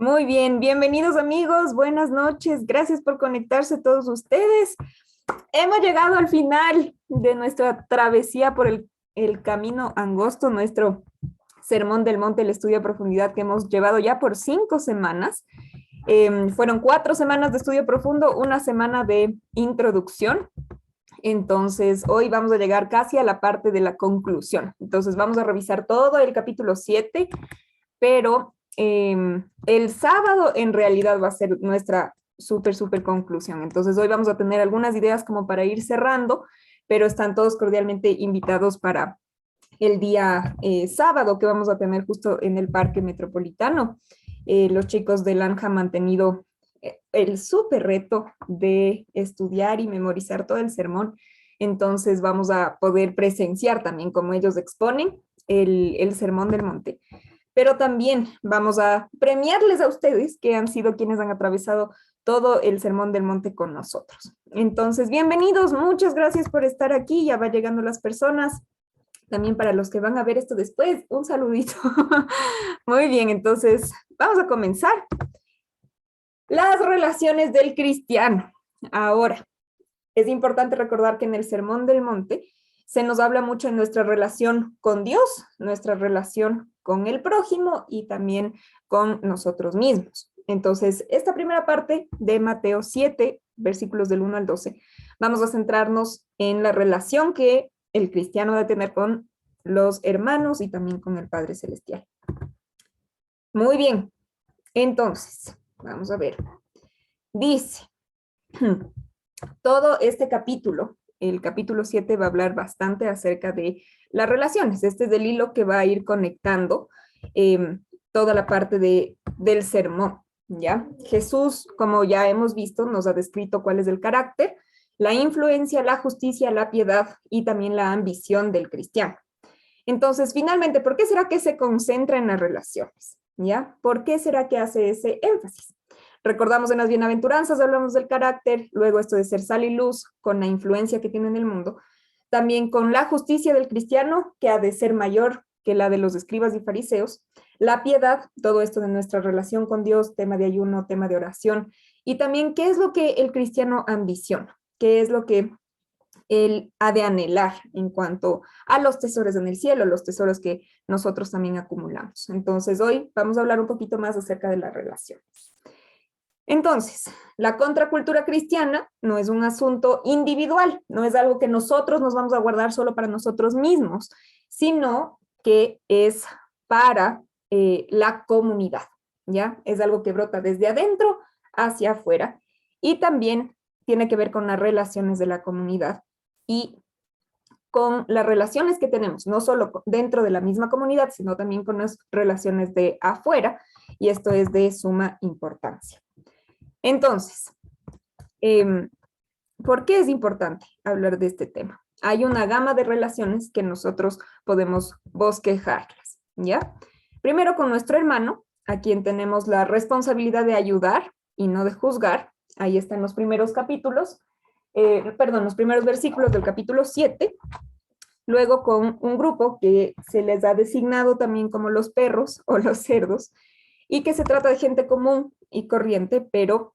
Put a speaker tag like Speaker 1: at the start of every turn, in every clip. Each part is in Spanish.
Speaker 1: Muy bien, bienvenidos amigos, buenas noches, gracias por conectarse todos ustedes. Hemos llegado al final de nuestra travesía por el camino angosto, nuestro Sermón del Monte, el estudio a profundidad que hemos llevado ya por 5 semanas. Fueron 4 semanas de estudio profundo, una semana de introducción. Entonces, hoy vamos a llegar casi a la parte de la conclusión. Entonces, vamos a revisar todo el capítulo 7, pero el sábado en realidad va a ser nuestra súper conclusión. Entonces hoy vamos a tener algunas ideas como para ir cerrando, pero están todos cordialmente invitados para el día sábado que vamos a tener justo en el Parque Metropolitano. Los chicos del ANJA han tenido el súper reto de estudiar y memorizar todo el sermón. Entonces vamos a poder presenciar también como ellos exponen el Sermón del Monte, pero también vamos a premiarles a ustedes que han sido quienes han atravesado todo el Sermón del Monte con nosotros. Entonces, bienvenidos, muchas gracias por estar aquí, ya va llegando las personas. También para los que van a ver esto después, un saludito. Muy bien, entonces vamos a comenzar. Las relaciones del cristiano. Ahora, es importante recordar que en el Sermón del Monte se nos habla mucho de nuestra relación con Dios, nuestra relación con el prójimo y también con nosotros mismos. Entonces, esta primera parte de Mateo 7, versículos del 1 al 12, vamos a centrarnos en la relación que el cristiano debe tener con los hermanos y también con el Padre Celestial. Muy bien, entonces, vamos a ver. Dice, todo este capítulo, el capítulo 7 va a hablar bastante acerca de las relaciones. Este es el hilo que va a ir conectando toda la parte del sermón, ¿ya? Jesús, como ya hemos visto, nos ha descrito cuál es el carácter, la influencia, la justicia, la piedad y también la ambición del cristiano. Entonces, finalmente, ¿por qué será que se concentra en las relaciones? ¿Ya? ¿Por qué será que hace ese énfasis? Recordamos en las bienaventuranzas, hablamos del carácter, luego esto de ser sal y luz con la influencia que tiene en el mundo, también con la justicia del cristiano, que ha de ser mayor que la de los escribas y fariseos, la piedad, todo esto de nuestra relación con Dios, tema de ayuno, tema de oración, y también qué es lo que el cristiano ambiciona, qué es lo que él ha de anhelar en cuanto a los tesoros en el cielo, los tesoros que nosotros también acumulamos. Entonces, hoy vamos a hablar un poquito más acerca de las relaciones. Entonces, la contracultura cristiana no es un asunto individual, no es algo que nosotros nos vamos a guardar solo para nosotros mismos, sino que es para la comunidad, ¿ya? Es algo que brota desde adentro hacia afuera y también tiene que ver con las relaciones de la comunidad y con las relaciones que tenemos, no solo dentro de la misma comunidad, sino también con las relaciones de afuera, y esto es de suma importancia. Entonces, ¿por qué es importante hablar de este tema? Hay una gama de relaciones que nosotros podemos bosquejarlas, ¿ya? Primero con nuestro hermano, a quien tenemos la responsabilidad de ayudar y no de juzgar. Ahí están los primeros capítulos, los primeros versículos del capítulo 7. Luego con un grupo que se les ha designado también como los perros o los cerdos, y que se trata de gente común y corriente, pero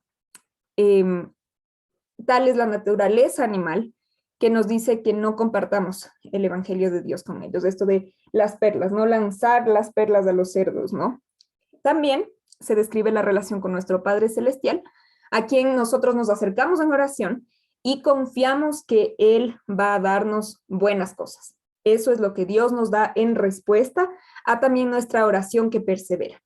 Speaker 1: tal es la naturaleza animal que nos dice que no compartamos el evangelio de Dios con ellos. Esto de las perlas, no lanzar las perlas a los cerdos, ¿no? También se describe la relación con nuestro Padre Celestial, a quien nosotros nos acercamos en oración y confiamos que Él va a darnos buenas cosas. Eso es lo que Dios nos da en respuesta a también nuestra oración que persevera.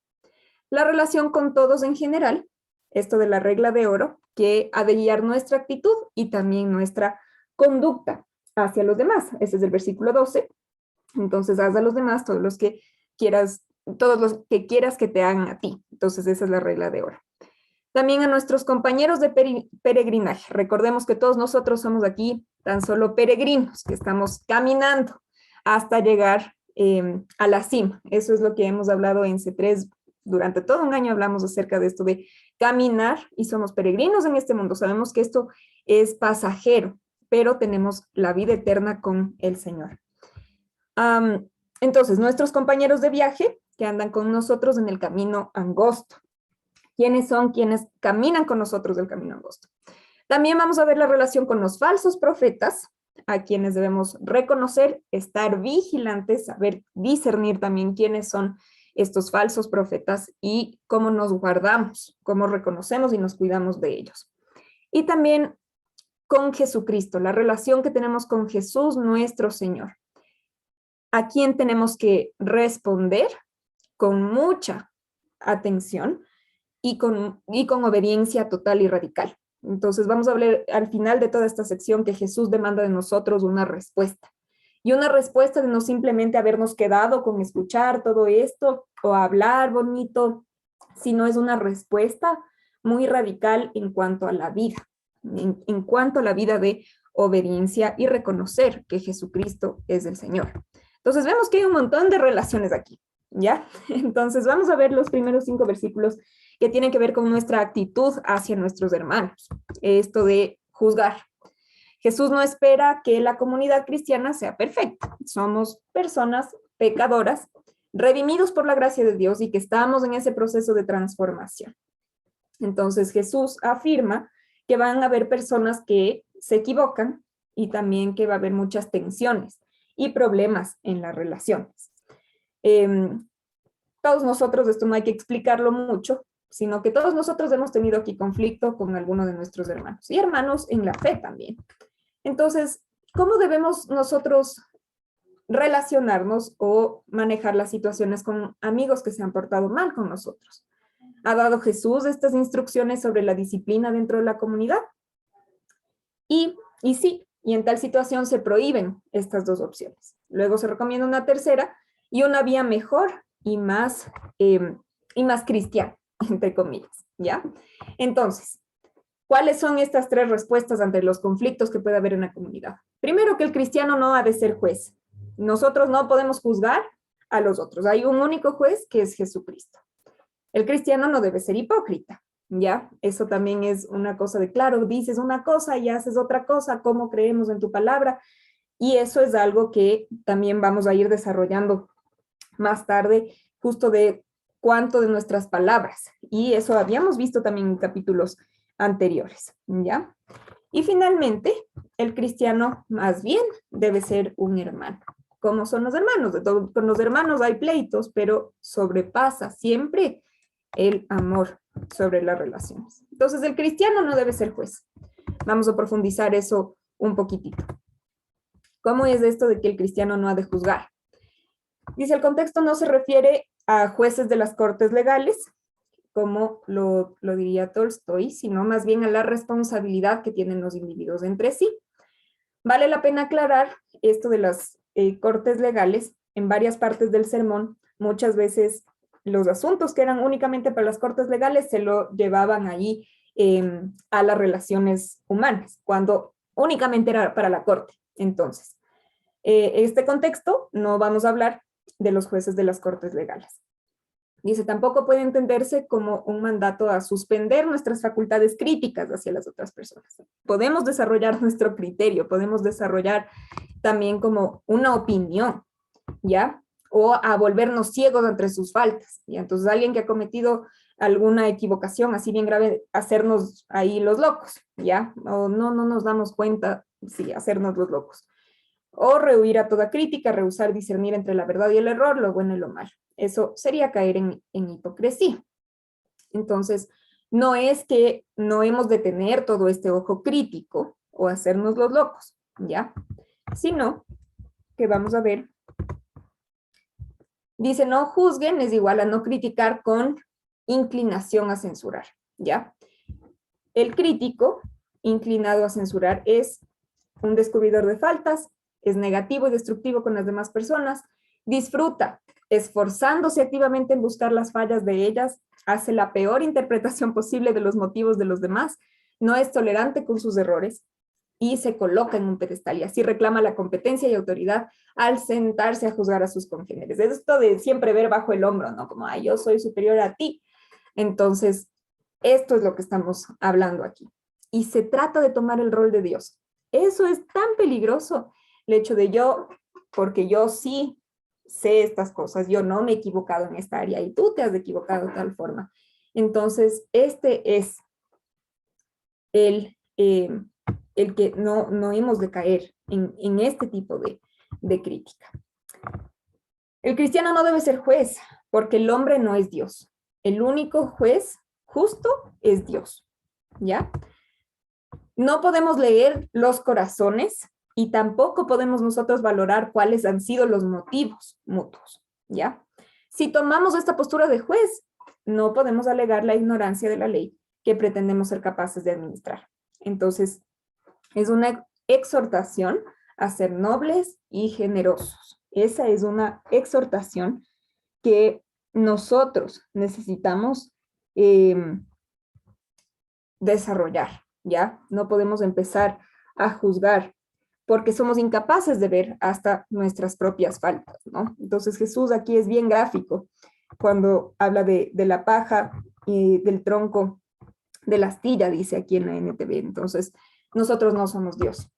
Speaker 1: La relación con todos en general, esto de la regla de oro, que ha de guiar nuestra actitud y también nuestra conducta hacia los demás. Ese es el versículo 12. Entonces, haz a los demás todos los que quieras que te hagan a ti. Entonces, esa es la regla de oro. También a nuestros compañeros de peregrinaje. Recordemos que todos nosotros somos aquí tan solo peregrinos, que estamos caminando hasta llegar a la cima. Eso es lo que hemos hablado en C3. Durante todo un año hablamos acerca de esto de caminar y somos peregrinos en este mundo. Sabemos que esto es pasajero, pero tenemos la vida eterna con el Señor. Entonces, nuestros compañeros de viaje que andan con nosotros en el camino angosto. quiénes son quienes caminan con nosotros del camino angosto. También vamos a ver la relación con los falsos profetas, a quienes debemos reconocer, estar vigilantes, saber discernir también quiénes son estos falsos profetas y cómo nos guardamos, cómo reconocemos y nos cuidamos de ellos. Y también con Jesucristo, la relación que tenemos con Jesús, nuestro Señor, a quien tenemos que responder con mucha atención y con obediencia total y radical. Entonces vamos a ver al final de toda esta sección que Jesús demanda de nosotros una respuesta. Y una respuesta de no simplemente habernos quedado con escuchar todo esto o hablar bonito, sino es una respuesta muy radical en cuanto a la vida, en cuanto a la vida de obediencia y reconocer que Jesucristo es el Señor. Entonces vemos que hay un montón de relaciones aquí, ¿ya? Entonces vamos a ver los primeros 5 versículos que tienen que ver con nuestra actitud hacia nuestros hermanos. Esto de juzgar. Jesús no espera que la comunidad cristiana sea perfecta. Somos personas pecadoras, redimidos por la gracia de Dios y que estamos en ese proceso de transformación. Entonces Jesús afirma que van a haber personas que se equivocan y también que va a haber muchas tensiones y problemas en las relaciones. Todos nosotros, esto no hay que explicarlo mucho, sino que todos nosotros hemos tenido aquí conflicto con alguno de nuestros hermanos y hermanos en la fe también. Entonces, ¿cómo debemos nosotros relacionarnos o manejar las situaciones con amigos que se han portado mal con nosotros? ¿Ha dado Jesús estas instrucciones sobre la disciplina dentro de la comunidad? Y sí, y en tal situación se prohíben estas 2 opciones. Luego se recomienda una tercera y una vía mejor y más cristiana, entre comillas, ¿ya? Entonces, ¿cuáles son estas 3 respuestas ante los conflictos que puede haber en la comunidad? Primero, que el cristiano no ha de ser juez. Nosotros no podemos juzgar a los otros. Hay un único juez que es Jesucristo. El cristiano no debe ser hipócrita, ¿ya? Eso también es una cosa de, claro, dices una cosa y haces otra cosa, ¿cómo creemos en tu palabra? Y eso es algo que también vamos a ir desarrollando más tarde, justo de cuánto de nuestras palabras. Y eso habíamos visto también en capítulos anteriores, ¿ya? Y finalmente, el cristiano más bien debe ser un hermano. ¿Cómo son los hermanos? Con los hermanos hay pleitos, pero sobrepasa siempre el amor sobre las relaciones. Entonces, el cristiano no debe ser juez. Vamos a profundizar eso un poquitito. ¿Cómo es esto de que el cristiano no ha de juzgar? Dice, el contexto no se refiere a jueces de las cortes legales, como lo diría Tolstoy, sino más bien a la responsabilidad que tienen los individuos entre sí. Vale la pena aclarar esto de las cortes legales. En varias partes del sermón, muchas veces los asuntos que eran únicamente para las cortes legales se lo llevaban ahí a las relaciones humanas, cuando únicamente era para la corte. Entonces, este contexto no vamos a hablar de los jueces de las cortes legales. Dice, tampoco puede entenderse como un mandato a suspender nuestras facultades críticas hacia las otras personas. Podemos desarrollar nuestro criterio, podemos desarrollar también como una opinión, ¿ya? O a volvernos ciegos ante sus faltas, ¿ya? Entonces, alguien que ha cometido alguna equivocación así bien grave, hacernos ahí los locos, ¿ya? O no nos damos cuenta, sí, hacernos los locos. O rehuir a toda crítica, rehusar discernir entre la verdad y el error, lo bueno y lo malo. Eso sería caer en hipocresía. Entonces, no es que no hemos de tener todo este ojo crítico o hacernos los locos, ¿ya? Sino que vamos a ver, dice, no juzguen es igual a no criticar con inclinación a censurar, ¿ya? El crítico inclinado a censurar es un descubridor de faltas, es negativo y destructivo con las demás personas, disfruta esforzándose activamente en buscar las fallas de ellas, hace la peor interpretación posible de los motivos de los demás, no es tolerante con sus errores y se coloca en un pedestal y así reclama la competencia y autoridad al sentarse a juzgar a sus congéneres. Es esto de siempre ver bajo el hombro, ¿no? Como, ay, yo soy superior a ti. Entonces, esto es lo que estamos hablando aquí. Y se trata de tomar el rol de Dios. Eso es tan peligroso. El hecho de yo, porque yo sí sé estas cosas, yo no me he equivocado en esta área y tú te has equivocado de tal forma. Entonces, este es el, el que no hemos de caer en este tipo de crítica. El cristiano no debe ser juez, porque el hombre no es Dios. El único juez justo es Dios, ¿ya? No podemos leer los corazones y tampoco podemos nosotros valorar cuáles han sido los motivos mutuos, ¿ya? Si tomamos esta postura de juez, no podemos alegar la ignorancia de la ley que pretendemos ser capaces de administrar. Entonces, es una exhortación a ser nobles y generosos. Esa es una exhortación que nosotros necesitamos desarrollar, ¿ya? No podemos empezar a juzgar porque somos incapaces de ver hasta nuestras propias faltas, ¿no? Entonces Jesús aquí es bien gráfico cuando habla de la paja y del tronco de la astilla, dice aquí en la NTV. Entonces, nosotros no somos Dios,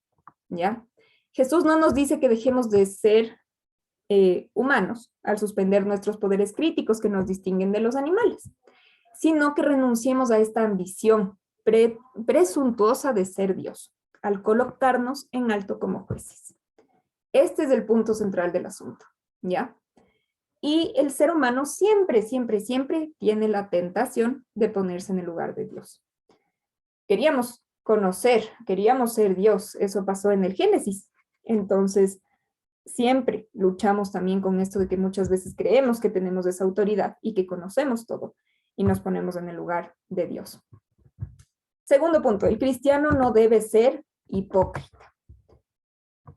Speaker 1: ¿ya? Jesús no nos dice que dejemos de ser humanos al suspender nuestros poderes críticos que nos distinguen de los animales, sino que renunciemos a esta ambición presuntuosa de ser Dios, al colocarnos en alto como jueces. Este es el punto central del asunto, ¿ya? Y el ser humano siempre, siempre, siempre tiene la tentación de ponerse en el lugar de Dios. Queríamos conocer, queríamos ser Dios, eso pasó en el Génesis. Entonces, siempre luchamos también con esto de que muchas veces creemos que tenemos esa autoridad y que conocemos todo y nos ponemos en el lugar de Dios. Segundo punto, el cristiano no debe ser hipócrita.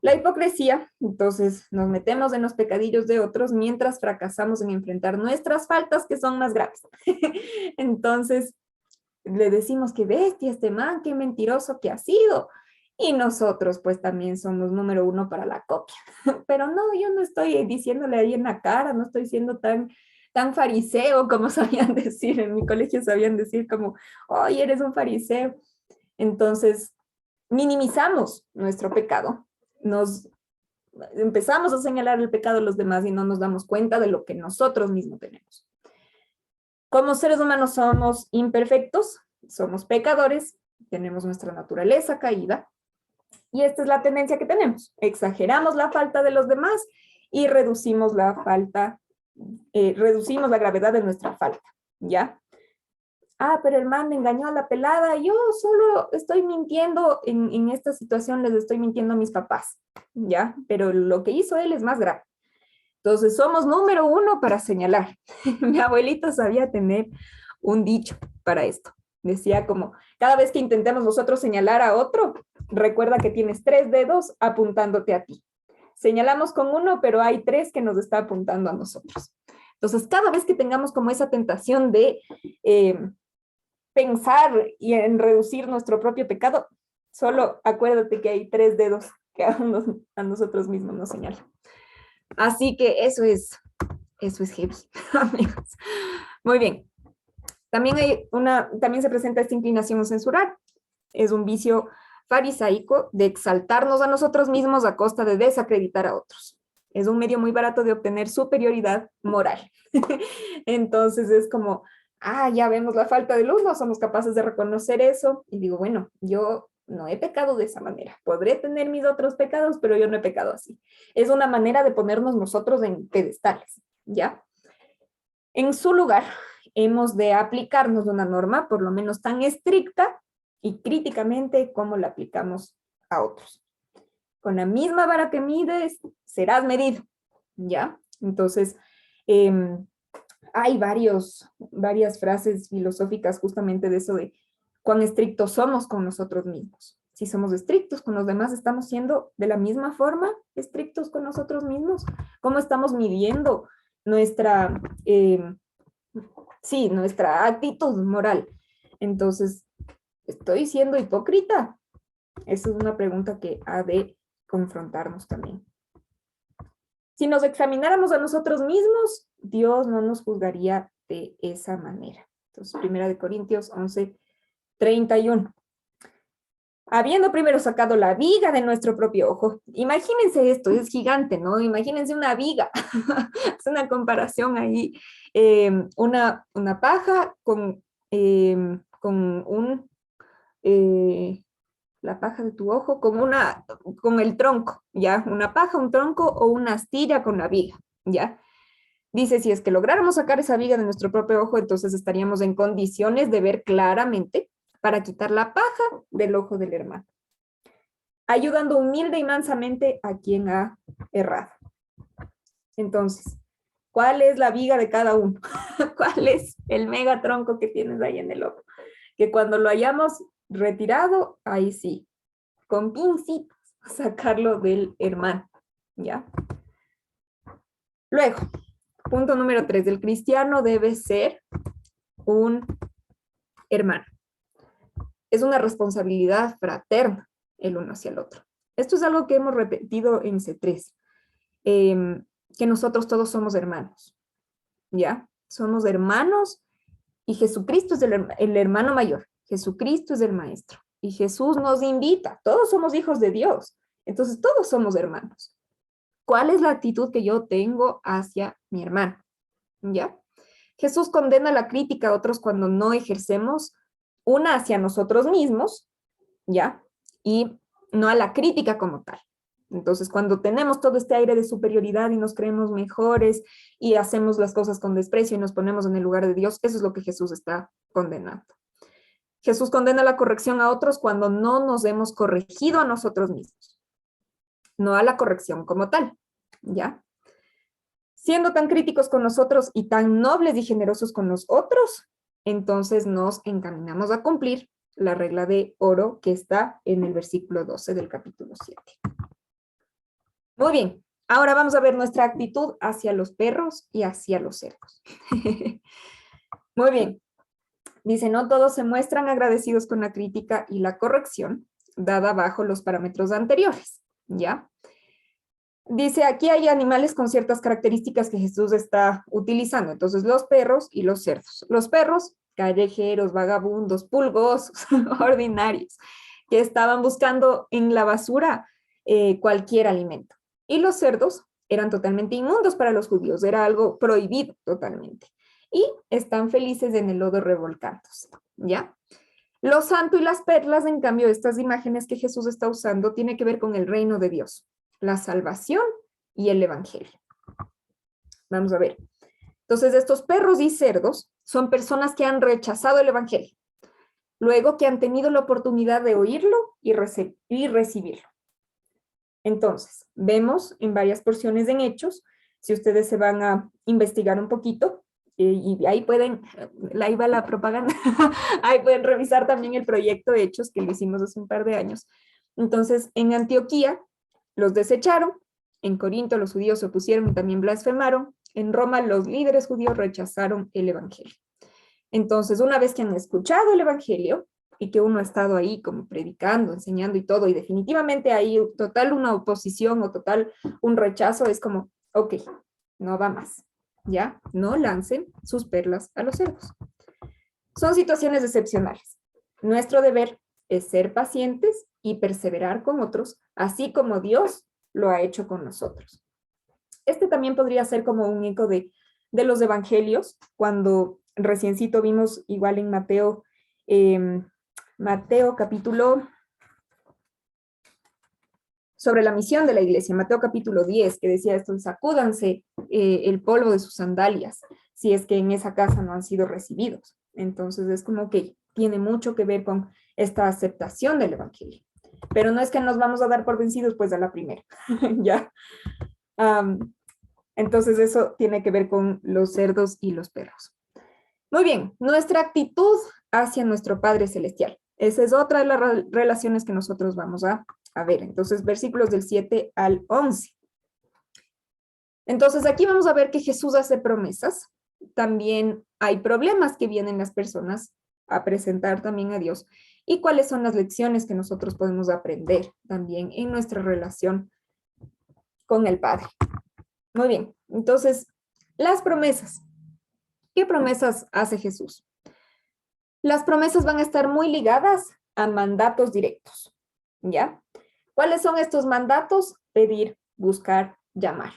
Speaker 1: La hipocresía, entonces nos metemos en los pecadillos de otros mientras fracasamos en enfrentar nuestras faltas que son más graves. Entonces le decimos que bestia este man, qué mentiroso que ha sido. Y nosotros pues también somos número uno para la copia. Pero no, yo no estoy diciéndole ahí en la cara, no estoy siendo tan fariseo como sabían decir, en mi colegio sabían decir como, oye, eres un fariseo. Entonces, minimizamos nuestro pecado, nos empezamos a señalar el pecado de los demás y no nos damos cuenta de lo que nosotros mismos tenemos. Como seres humanos somos imperfectos, somos pecadores, tenemos nuestra naturaleza caída y esta es la tendencia que tenemos. Exageramos la falta de los demás y reducimos la gravedad de nuestra falta, ¿ya? Ah, pero el man me engañó a la pelada, yo solo estoy mintiendo en esta situación, les estoy mintiendo a mis papás, ¿ya? Pero lo que hizo él es más grave. Entonces, somos número uno para señalar. Mi abuelito sabía tener un dicho para esto. Decía como, cada vez que intentemos nosotros señalar a otro, recuerda que tienes 3 dedos apuntándote a ti. Señalamos con uno, pero hay 3 que nos está apuntando a nosotros. Entonces, cada vez que tengamos como esa tentación de pensar y en reducir nuestro propio pecado, solo acuérdate que hay 3 dedos que a nosotros mismos nos señalan. Así que eso es heavy, amigos. Muy bien. También se presenta esta inclinación a censurar. Es un vicio farisaico de exaltarnos a nosotros mismos a costa de desacreditar a otros. Es un medio muy barato de obtener superioridad moral. Entonces es como, ya vemos la falta de luz, no somos capaces de reconocer eso. Y digo, bueno, yo no he pecado de esa manera. Podré tener mis otros pecados, pero yo no he pecado así. Es una manera de ponernos nosotros en pedestales, ¿ya? En su lugar, hemos de aplicarnos una norma, por lo menos tan estricta y críticamente como la aplicamos a otros. Con la misma vara que mides, serás medido, ¿ya? Entonces, hay varias frases filosóficas justamente de eso de cuán estrictos somos con nosotros mismos. Si somos estrictos con los demás, ¿estamos siendo de la misma forma estrictos con nosotros mismos? ¿Cómo estamos midiendo nuestra actitud moral? Entonces, ¿estoy siendo hipócrita? Esa es una pregunta que ha de confrontarnos también. Si nos examináramos a nosotros mismos, Dios no nos juzgaría de esa manera. Entonces, 1 Corintios 11:31. Habiendo primero sacado la viga de nuestro propio ojo, imagínense esto, es gigante, ¿no? Imagínense una viga, es una comparación ahí, una paja con con la paja de tu ojo, con el tronco, ¿ya? Una paja, un tronco o una astilla con la viga, ¿ya? Dice, si es que lográramos sacar esa viga de nuestro propio ojo, entonces estaríamos en condiciones de ver claramente para quitar la paja del ojo del hermano, ayudando humilde y mansamente a quien ha errado. Entonces, ¿cuál es la viga de cada uno? ¿Cuál es el mega tronco que tienes ahí en el ojo? Que cuando lo hayamos retirado, ahí sí, con pincitas, sacarlo del hermano, ¿ya? Luego, punto número 3, el cristiano debe ser un hermano. Es una responsabilidad fraterna el uno hacia el otro. Esto es algo que hemos repetido en C3, que nosotros todos somos hermanos, ¿ya? Somos hermanos y Jesucristo es el hermano mayor, Jesucristo es el maestro y Jesús nos invita, todos somos hijos de Dios, entonces todos somos hermanos. ¿Cuál es la actitud que yo tengo hacia mi hermano? ¿Ya? Jesús condena la crítica a otros cuando no ejercemos una hacia nosotros mismos, ¿ya? Y no a la crítica como tal. Entonces, cuando tenemos todo este aire de superioridad y nos creemos mejores y hacemos las cosas con desprecio y nos ponemos en el lugar de Dios, eso es lo que Jesús está condenando. Jesús condena la corrección a otros cuando no nos hemos corregido a nosotros mismos, no a la corrección como tal, ¿ya? Siendo tan críticos con nosotros y tan nobles y generosos con los otros, entonces nos encaminamos a cumplir la regla de oro que está en el versículo 12 del capítulo 7. Muy bien, ahora vamos a ver nuestra actitud hacia los perros y hacia los cerdos. Muy bien, dice, no todos se muestran agradecidos con la crítica y la corrección dada bajo los parámetros anteriores, ¿ya? Dice, aquí hay animales con ciertas características que Jesús está utilizando. Entonces, los perros y los cerdos. Los perros, callejeros, vagabundos, pulgosos, ordinarios, que estaban buscando en la basura cualquier alimento. Y los cerdos eran totalmente inmundos para los judíos, era algo prohibido totalmente. Y están felices en el lodo revolcándose, ¿ya? Lo santo y las perlas, en cambio, estas imágenes que Jesús está usando, tiene que ver con el reino de Dios, la salvación y el evangelio. Vamos a ver. Entonces, estos perros y cerdos son personas que han rechazado el evangelio, luego que han tenido la oportunidad de oírlo y recibirlo. Entonces, vemos en varias porciones en Hechos, si ustedes se van a investigar un poquito, y ahí pueden, ahí va la propaganda, ahí pueden revisar también el proyecto Hechos que lo hicimos hace un par de años. Entonces, en Antioquía los desecharon, en Corinto los judíos se opusieron y también blasfemaron, en Roma los líderes judíos rechazaron el evangelio. Entonces, una vez que han escuchado el evangelio y que uno ha estado ahí como predicando, enseñando y todo, y definitivamente hay total una oposición o total un rechazo, es como, ok, no va más, ¿ya? No lancen sus perlas a los cerdos. Son situaciones excepcionales. Nuestro deber es ser pacientes y perseverar con otros, así como Dios lo ha hecho con nosotros. Este también podría ser como un eco de los evangelios, cuando reciencito vimos igual en Mateo, Mateo capítulo, sobre la misión de la iglesia, Mateo capítulo 10, que decía esto, sacúdanse el polvo de sus sandalias, si es que en esa casa no han sido recibidos. Entonces es como que tiene mucho que ver con esta aceptación del evangelio. Pero no es que nos vamos a dar por vencidos pues a la primera, ¿ya? Entonces eso tiene que ver con los cerdos y los perros. Muy bien, nuestra actitud hacia nuestro Padre Celestial. Esa es otra de las relaciones que nosotros vamos a ver. Entonces, versículos del 7 al 11. Entonces, aquí vamos a ver que Jesús hace promesas. También hay problemas que vienen las personas a presentar también a Dios. Y cuáles son las lecciones que nosotros podemos aprender también en nuestra relación con el Padre. Muy bien, entonces, las promesas. ¿Qué promesas hace Jesús? Las promesas van a estar muy ligadas a mandatos directos, ¿ya? ¿Cuáles son estos mandatos? Pedir, buscar, llamar.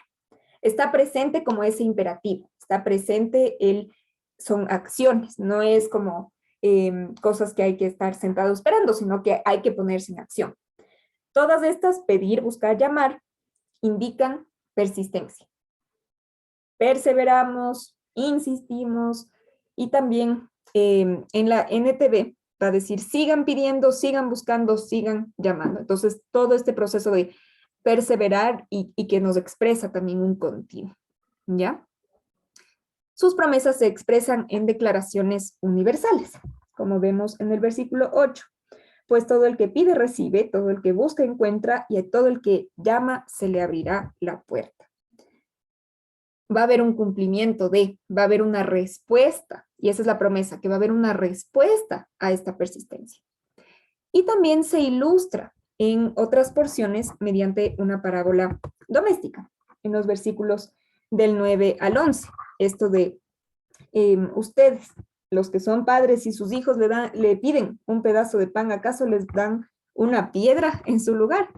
Speaker 1: Está presente como ese imperativo, está presente son acciones, no es como cosas que hay que estar sentado esperando, sino que hay que ponerse en acción. Todas estas, pedir, buscar, llamar, indican persistencia. Perseveramos, insistimos y también en la NTV va a decir sigan pidiendo, sigan buscando, sigan llamando. Entonces, todo este proceso de perseverar y que nos expresa también un continuo, ¿ya? Sus promesas se expresan en declaraciones universales, como vemos en el versículo 8. Pues todo el que pide recibe, todo el que busca encuentra, y a todo el que llama se le abrirá la puerta. Va a haber un cumplimiento va a haber una respuesta, y esa es la promesa, que va a haber una respuesta a esta persistencia. Y también se ilustra en otras porciones mediante una parábola doméstica, en los versículos del 9 al 11. Esto de ustedes, los que son padres y sus hijos le piden un pedazo de pan, ¿acaso les dan una piedra en su lugar?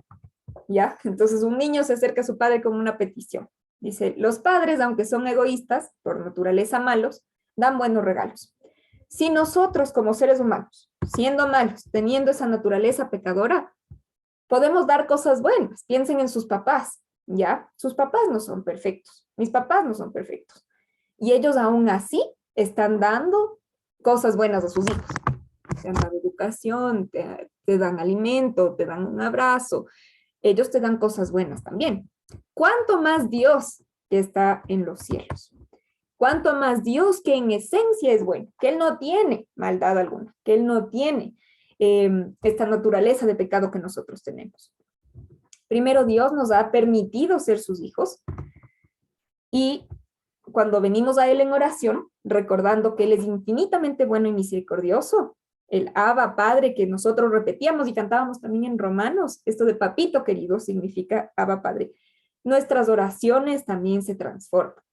Speaker 1: ¿Ya? Entonces un niño se acerca a su padre con una petición. Dice, los padres, aunque son egoístas, por naturaleza malos, dan buenos regalos. Si nosotros como seres humanos, siendo malos, teniendo esa naturaleza pecadora, podemos dar cosas buenas, piensen en sus papás, ¿ya? Sus papás no son perfectos, mis papás no son perfectos. Y ellos aún así están dando cosas buenas a sus hijos. Te dan educación, te dan alimento, te dan un abrazo. Ellos te dan cosas buenas también. ¿Cuánto más Dios que está en los cielos? ¿Cuánto más Dios que en esencia es bueno? Que Él no tiene maldad alguna, que Él no tiene esta naturaleza de pecado que nosotros tenemos. Primero, Dios nos ha permitido ser sus hijos y cuando venimos a Él en oración, recordando que Él es infinitamente bueno y misericordioso, el Abba, Padre, que nosotros repetíamos y cantábamos también en Romanos, esto de papito querido significa Abba, Padre. Nuestras oraciones también se transforman.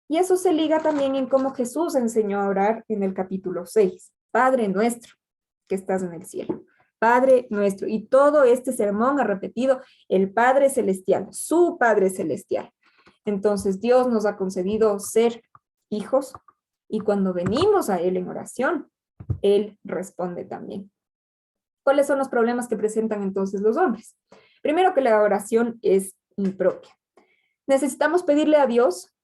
Speaker 1: Y eso se liga también en cómo Jesús enseñó a orar en el capítulo 6. Padre nuestro, que estás en el cielo. Padre nuestro. Y todo este sermón ha repetido el Padre Celestial, su Padre Celestial. Entonces Dios nos ha concedido ser hijos y cuando venimos a Él en oración, Él responde también. ¿Cuáles son los problemas que presentan entonces los hombres? Primero, que la oración es impropia. Necesitamos pedirle a Dios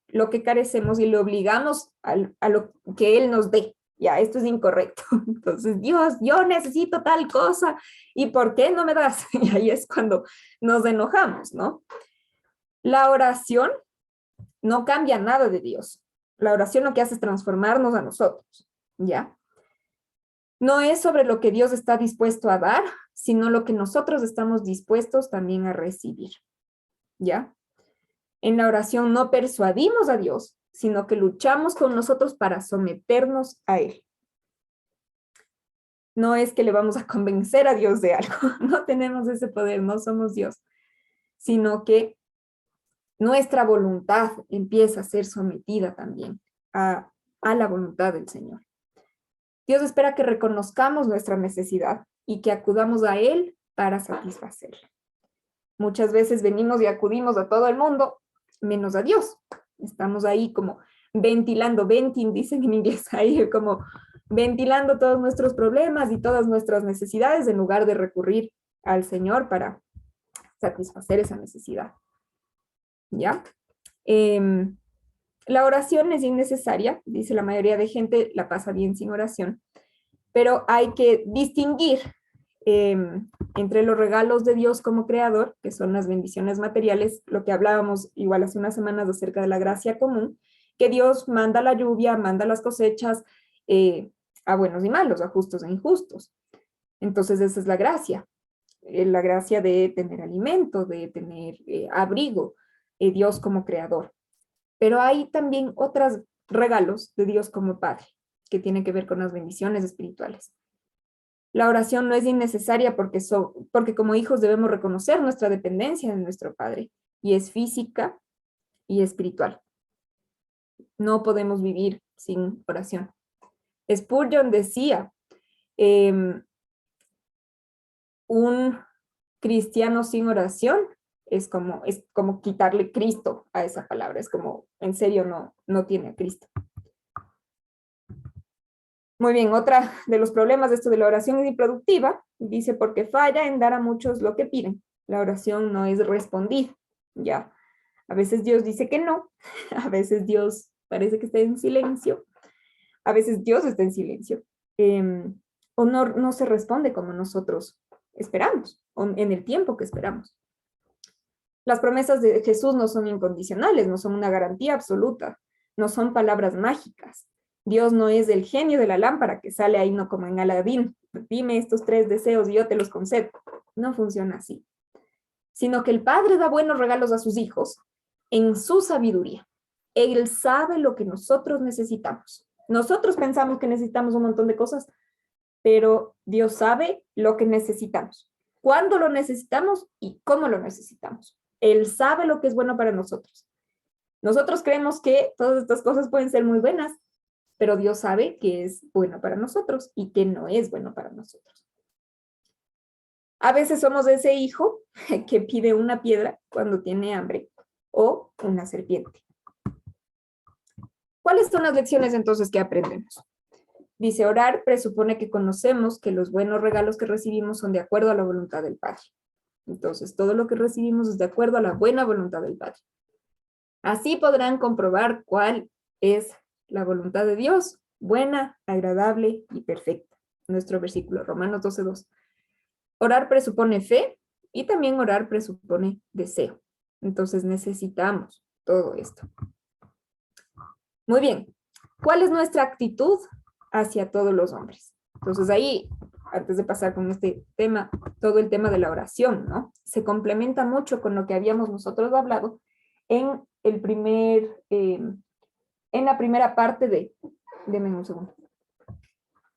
Speaker 1: lo que carecemos y le obligamos a lo que Él nos dé. Ya, esto es incorrecto. Entonces, Dios, yo necesito tal cosa, ¿y por qué no me das? Y ahí es cuando nos enojamos, ¿no? La oración no cambia nada de Dios. La oración lo que hace es transformarnos a nosotros, ¿ya? No es sobre lo que Dios está dispuesto a dar, sino lo que nosotros estamos dispuestos también a recibir, ¿ya? En la oración no persuadimos a Dios, sino que luchamos con nosotros para someternos a Él. No es que le vamos a convencer a Dios de algo, no tenemos ese poder, no somos Dios, sino que nuestra voluntad empieza a ser sometida también a la voluntad del Señor. Dios espera que reconozcamos nuestra necesidad y que acudamos a Él para satisfacerla. Muchas veces venimos y acudimos a todo el mundo, menos a Dios. Estamos ahí como ventilando, venting, dicen en inglés, ahí como ventilando todos nuestros problemas y todas nuestras necesidades en lugar de recurrir al Señor para satisfacer esa necesidad. ¿Ya? La oración es innecesaria, dice la mayoría de gente, la pasa bien sin oración, pero hay que distinguir entre los regalos de Dios como creador, que son las bendiciones materiales, lo que hablábamos igual hace unas semanas acerca de la gracia común, que Dios manda la lluvia, manda las cosechas a buenos y malos, a justos e injustos. Entonces esa es la gracia de tener alimento, de tener abrigo, Dios como creador. Pero hay también otros regalos de Dios como Padre, que tienen que ver con las bendiciones espirituales. La oración no es innecesaria porque como hijos debemos reconocer nuestra dependencia de nuestro Padre, y es física y espiritual. No podemos vivir sin oración. Spurgeon decía, un cristiano sin oración es como quitarle Cristo a esa palabra, es como, en serio, no tiene a Cristo. Muy bien, otra de los problemas de esto de la oración es improductiva. Dice, porque falla en dar a muchos lo que piden. La oración no es respondida. Ya, a veces Dios dice que no, a veces Dios parece que está en silencio, a veces Dios está en silencio, o no se responde como nosotros esperamos, o en el tiempo que esperamos. Las promesas de Jesús no son incondicionales, no son una garantía absoluta, no son palabras mágicas. Dios no es el genio de la lámpara que sale ahí, no como en Aladín. Dime estos 3 deseos y yo te los concedo. No funciona así. Sino que el Padre da buenos regalos a sus hijos en su sabiduría. Él sabe lo que nosotros necesitamos. Nosotros pensamos que necesitamos un montón de cosas, pero Dios sabe lo que necesitamos, cuándo lo necesitamos y cómo lo necesitamos. Él sabe lo que es bueno para nosotros. Nosotros creemos que todas estas cosas pueden ser muy buenas, pero Dios sabe que es bueno para nosotros y que no es bueno para nosotros. A veces somos ese hijo que pide una piedra cuando tiene hambre o una serpiente. ¿Cuáles son las lecciones entonces que aprendemos? Dice, orar presupone que conocemos que los buenos regalos que recibimos son de acuerdo a la voluntad del Padre. Entonces, todo lo que recibimos es de acuerdo a la buena voluntad del Padre. Así podrán comprobar cuál es la voluntad de Dios, buena, agradable y perfecta. Nuestro versículo, Romanos 12:2. Orar presupone fe y también orar presupone deseo. Entonces necesitamos todo esto. Muy bien, ¿cuál es nuestra actitud hacia todos los hombres? Entonces ahí, antes de pasar con este tema, todo el tema de la oración, ¿no? Se complementa mucho con lo que habíamos nosotros hablado en la primera parte denme un segundo.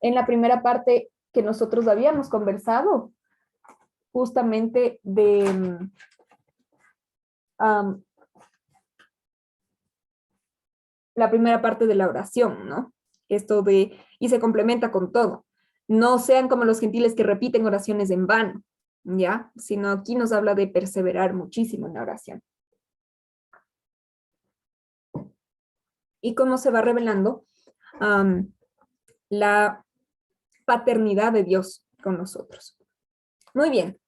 Speaker 1: En la primera parte que nosotros habíamos conversado, justamente de la primera parte de la oración, ¿no? Esto de, y se complementa con todo. No sean como los gentiles que repiten oraciones en vano, ¿ya? Sino aquí nos habla de perseverar muchísimo en la oración. Y cómo se va revelando la paternidad de Dios con nosotros. Muy bien.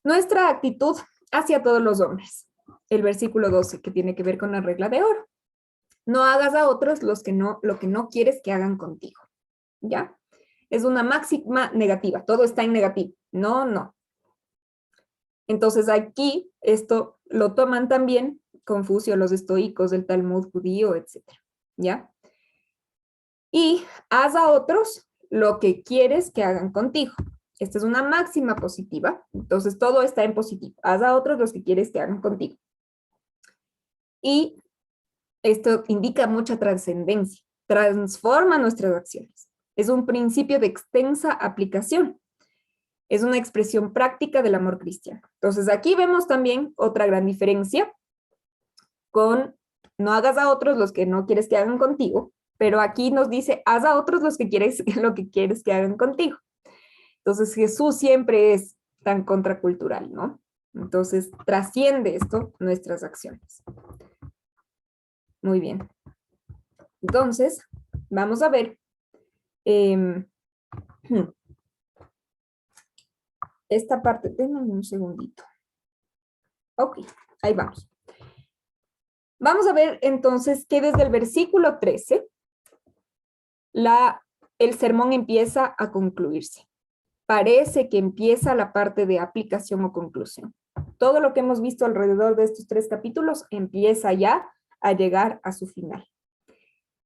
Speaker 1: Nuestra actitud hacia todos los hombres. El versículo 12, que tiene que ver con la regla de oro. No hagas a otros lo que no quieres que hagan contigo. ¿Ya? Es una máxima negativa. Todo está en negativo. No, no. Entonces aquí esto lo toman también Confucio, los estoicos, del Talmud judío, etc. ¿Ya? Y haz a otros lo que quieres que hagan contigo. Esta es una máxima positiva. Entonces todo está en positivo. Haz a otros los que quieres que hagan contigo. Y esto indica mucha trascendencia. Transforma nuestras acciones. Es un principio de extensa aplicación. Es una expresión práctica del amor cristiano. Entonces aquí vemos también otra gran diferencia con no hagas a otros los que no quieres que hagan contigo, pero aquí nos dice haz a otros lo que quieres que hagan contigo. Entonces Jesús siempre es tan contracultural, ¿no? Entonces trasciende esto nuestras acciones. Muy bien. Entonces, vamos a ver esta parte. Denme un segundito. Ok, ahí vamos. Vamos a ver entonces que desde el versículo 13, el sermón empieza a concluirse. Parece que empieza la parte de aplicación o conclusión. Todo lo que hemos visto alrededor de estos 3 capítulos empieza ya a llegar a su final.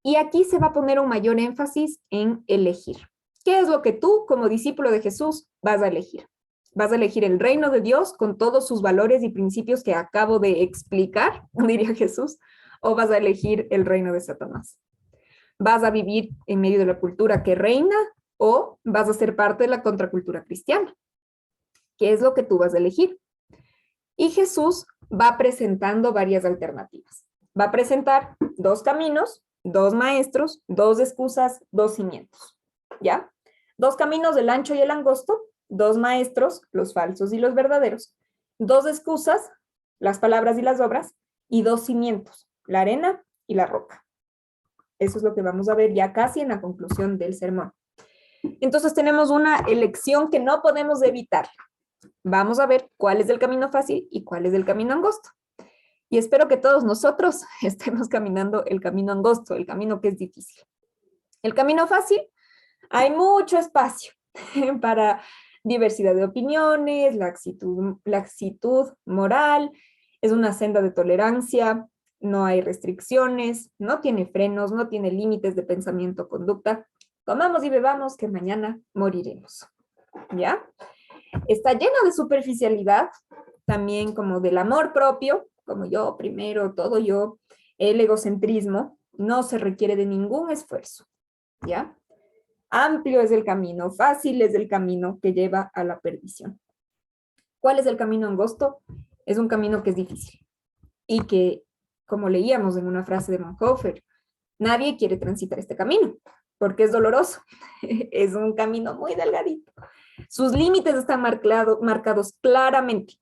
Speaker 1: Y aquí se va a poner un mayor énfasis en elegir. ¿Qué es lo que tú, como discípulo de Jesús, vas a elegir? ¿Vas a elegir el reino de Dios con todos sus valores y principios que acabo de explicar, diría Jesús? ¿O vas a elegir el reino de Satanás? ¿Vas a vivir en medio de la cultura que reina o vas a ser parte de la contracultura cristiana? ¿Qué es lo que tú vas a elegir? Y Jesús va presentando varias alternativas. Va a presentar 2 caminos, 2 maestros, 2 excusas, 2 cimientos. ¿Ya? 2 caminos, el ancho y el angosto, 2 maestros, los falsos y los verdaderos, 2 excusas, las palabras y las obras, y 2 cimientos, la arena y la roca. Eso es lo que vamos a ver ya casi en la conclusión del sermón. Entonces tenemos una elección que no podemos evitar. Vamos a ver cuál es el camino fácil y cuál es el camino angosto. Y espero que todos nosotros estemos caminando el camino angosto, el camino que es difícil. El camino fácil, hay mucho espacio para diversidad de opiniones, laxitud moral, es una senda de tolerancia, no hay restricciones, no tiene frenos, no tiene límites de pensamiento o conducta. Comamos y bebamos que mañana moriremos. ¿Ya? Está lleno de superficialidad, también como del amor propio, como yo primero, todo yo, el egocentrismo, no se requiere de ningún esfuerzo. ¿Ya? Amplio es el camino, fácil es el camino que lleva a la perdición. ¿Cuál es el camino angosto? Es un camino que es difícil y que, como leíamos en una frase de Bonhoeffer, nadie quiere transitar este camino porque es doloroso. Es un camino muy delgadito. Sus límites están marcados claramente.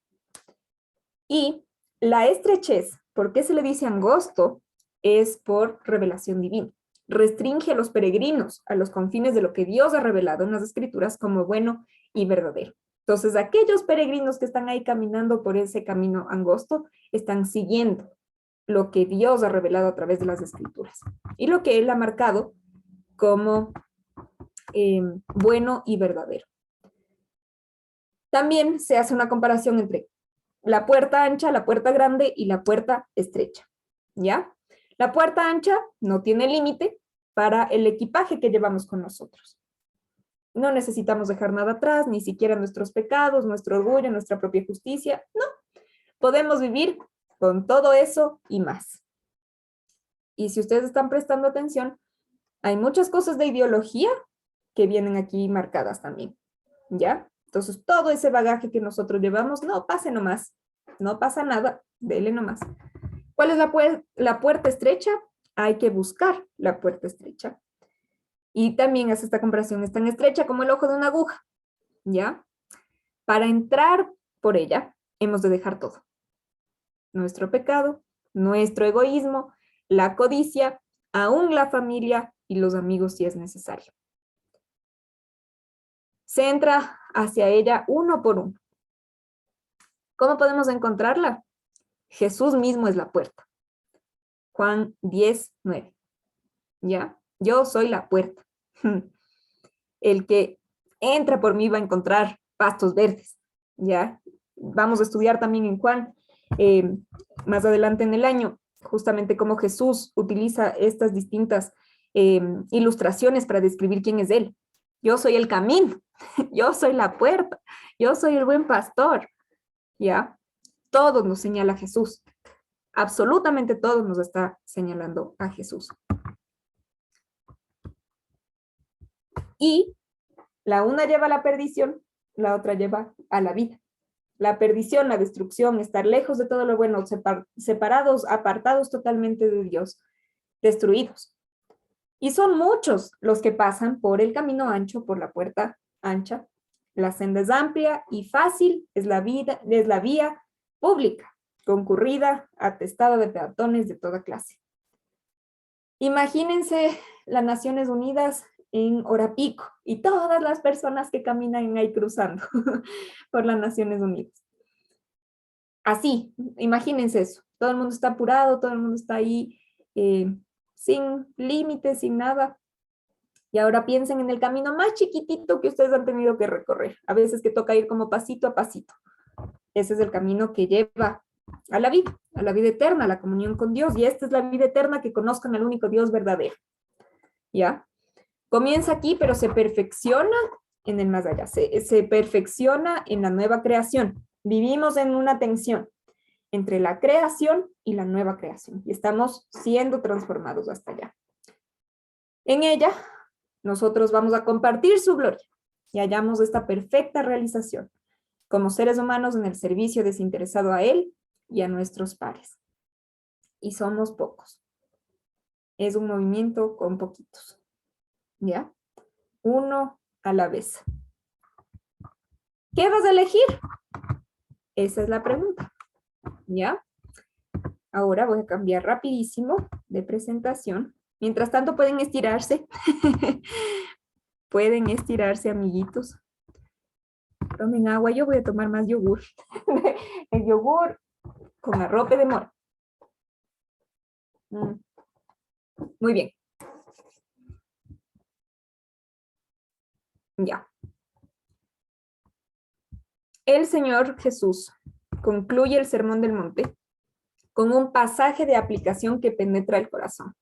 Speaker 1: Y la estrechez, ¿por qué se le dice angosto? Es por revelación divina. Restringe a los peregrinos a los confines de lo que Dios ha revelado en las Escrituras como bueno y verdadero. Entonces, aquellos peregrinos que están ahí caminando por ese camino angosto están siguiendo lo que Dios ha revelado a través de las Escrituras y lo que Él ha marcado como bueno y verdadero. También se hace una comparación entre la puerta ancha, la puerta grande y la puerta estrecha, ¿ya? La puerta ancha no tiene límite para el equipaje que llevamos con nosotros. No necesitamos dejar nada atrás, ni siquiera nuestros pecados, nuestro orgullo, nuestra propia justicia. No, podemos vivir con todo eso y más. Y si ustedes están prestando atención, hay muchas cosas de ideología que vienen aquí marcadas también, ¿ya? Entonces, todo ese bagaje que nosotros llevamos, no, pase nomás, no pasa nada, dele nomás. ¿Cuál es la puerta estrecha? Hay que buscar la puerta estrecha. Y también hace esta comparación, es tan estrecha como el ojo de una aguja, ¿ya? Para entrar por ella, hemos de dejar todo. Nuestro pecado, nuestro egoísmo, la codicia, aún la familia y los amigos si es necesario. Se entra hacia ella uno por uno. ¿Cómo podemos encontrarla? Jesús mismo es la puerta. Juan 10:9. ¿Ya? Yo soy la puerta. El que entra por mí va a encontrar pastos verdes. ¿Ya? Vamos a estudiar también en Juan, más adelante en el año, justamente cómo Jesús utiliza estas distintas ilustraciones para describir quién es Él. Yo soy el camino, yo soy la puerta, yo soy el buen pastor. ¿Ya? Todo nos señala a Jesús. Absolutamente todo nos está señalando a Jesús. Y la una lleva a la perdición, la otra lleva a la vida. La perdición, la destrucción, estar lejos de todo lo bueno, separados, apartados totalmente de Dios, destruidos. Y son muchos los que pasan por el camino ancho, por la puerta ancha. La senda es amplia y fácil, es la vía pública, concurrida, atestada de peatones de toda clase. Imagínense las Naciones Unidas en hora pico y todas las personas que caminan ahí cruzando por las Naciones Unidas. Así, imagínense eso. Todo el mundo está apurado, todo el mundo está ahí sin límites, sin nada. Y ahora piensen en el camino más chiquitito que ustedes han tenido que recorrer. A veces que toca ir como pasito a pasito. Ese es el camino que lleva a la vida eterna, a la comunión con Dios. Y esta es la vida eterna, que conozcan al único Dios verdadero. ¿Ya? Comienza aquí, pero se perfecciona en el más allá. Se perfecciona en la nueva creación. Vivimos en una tensión entre la creación y la nueva creación. Y estamos siendo transformados hasta allá. En ella, nosotros vamos a compartir su gloria y hallamos esta perfecta realización como seres humanos en el servicio desinteresado a Él y a nuestros pares. Y somos pocos. Es un movimiento con poquitos. ¿Ya? Uno a la vez. ¿Qué vas a elegir? Esa es la pregunta. ¿Ya? Ahora voy a cambiar rapidísimo de presentación Mientras tanto pueden estirarse. Pueden estirarse, amiguitos. Tomen agua, yo voy a tomar más yogur. El yogur con arrope de mora. Muy bien. Ya. El Señor Jesús concluye el Sermón del Monte con un pasaje de aplicación que penetra el corazón.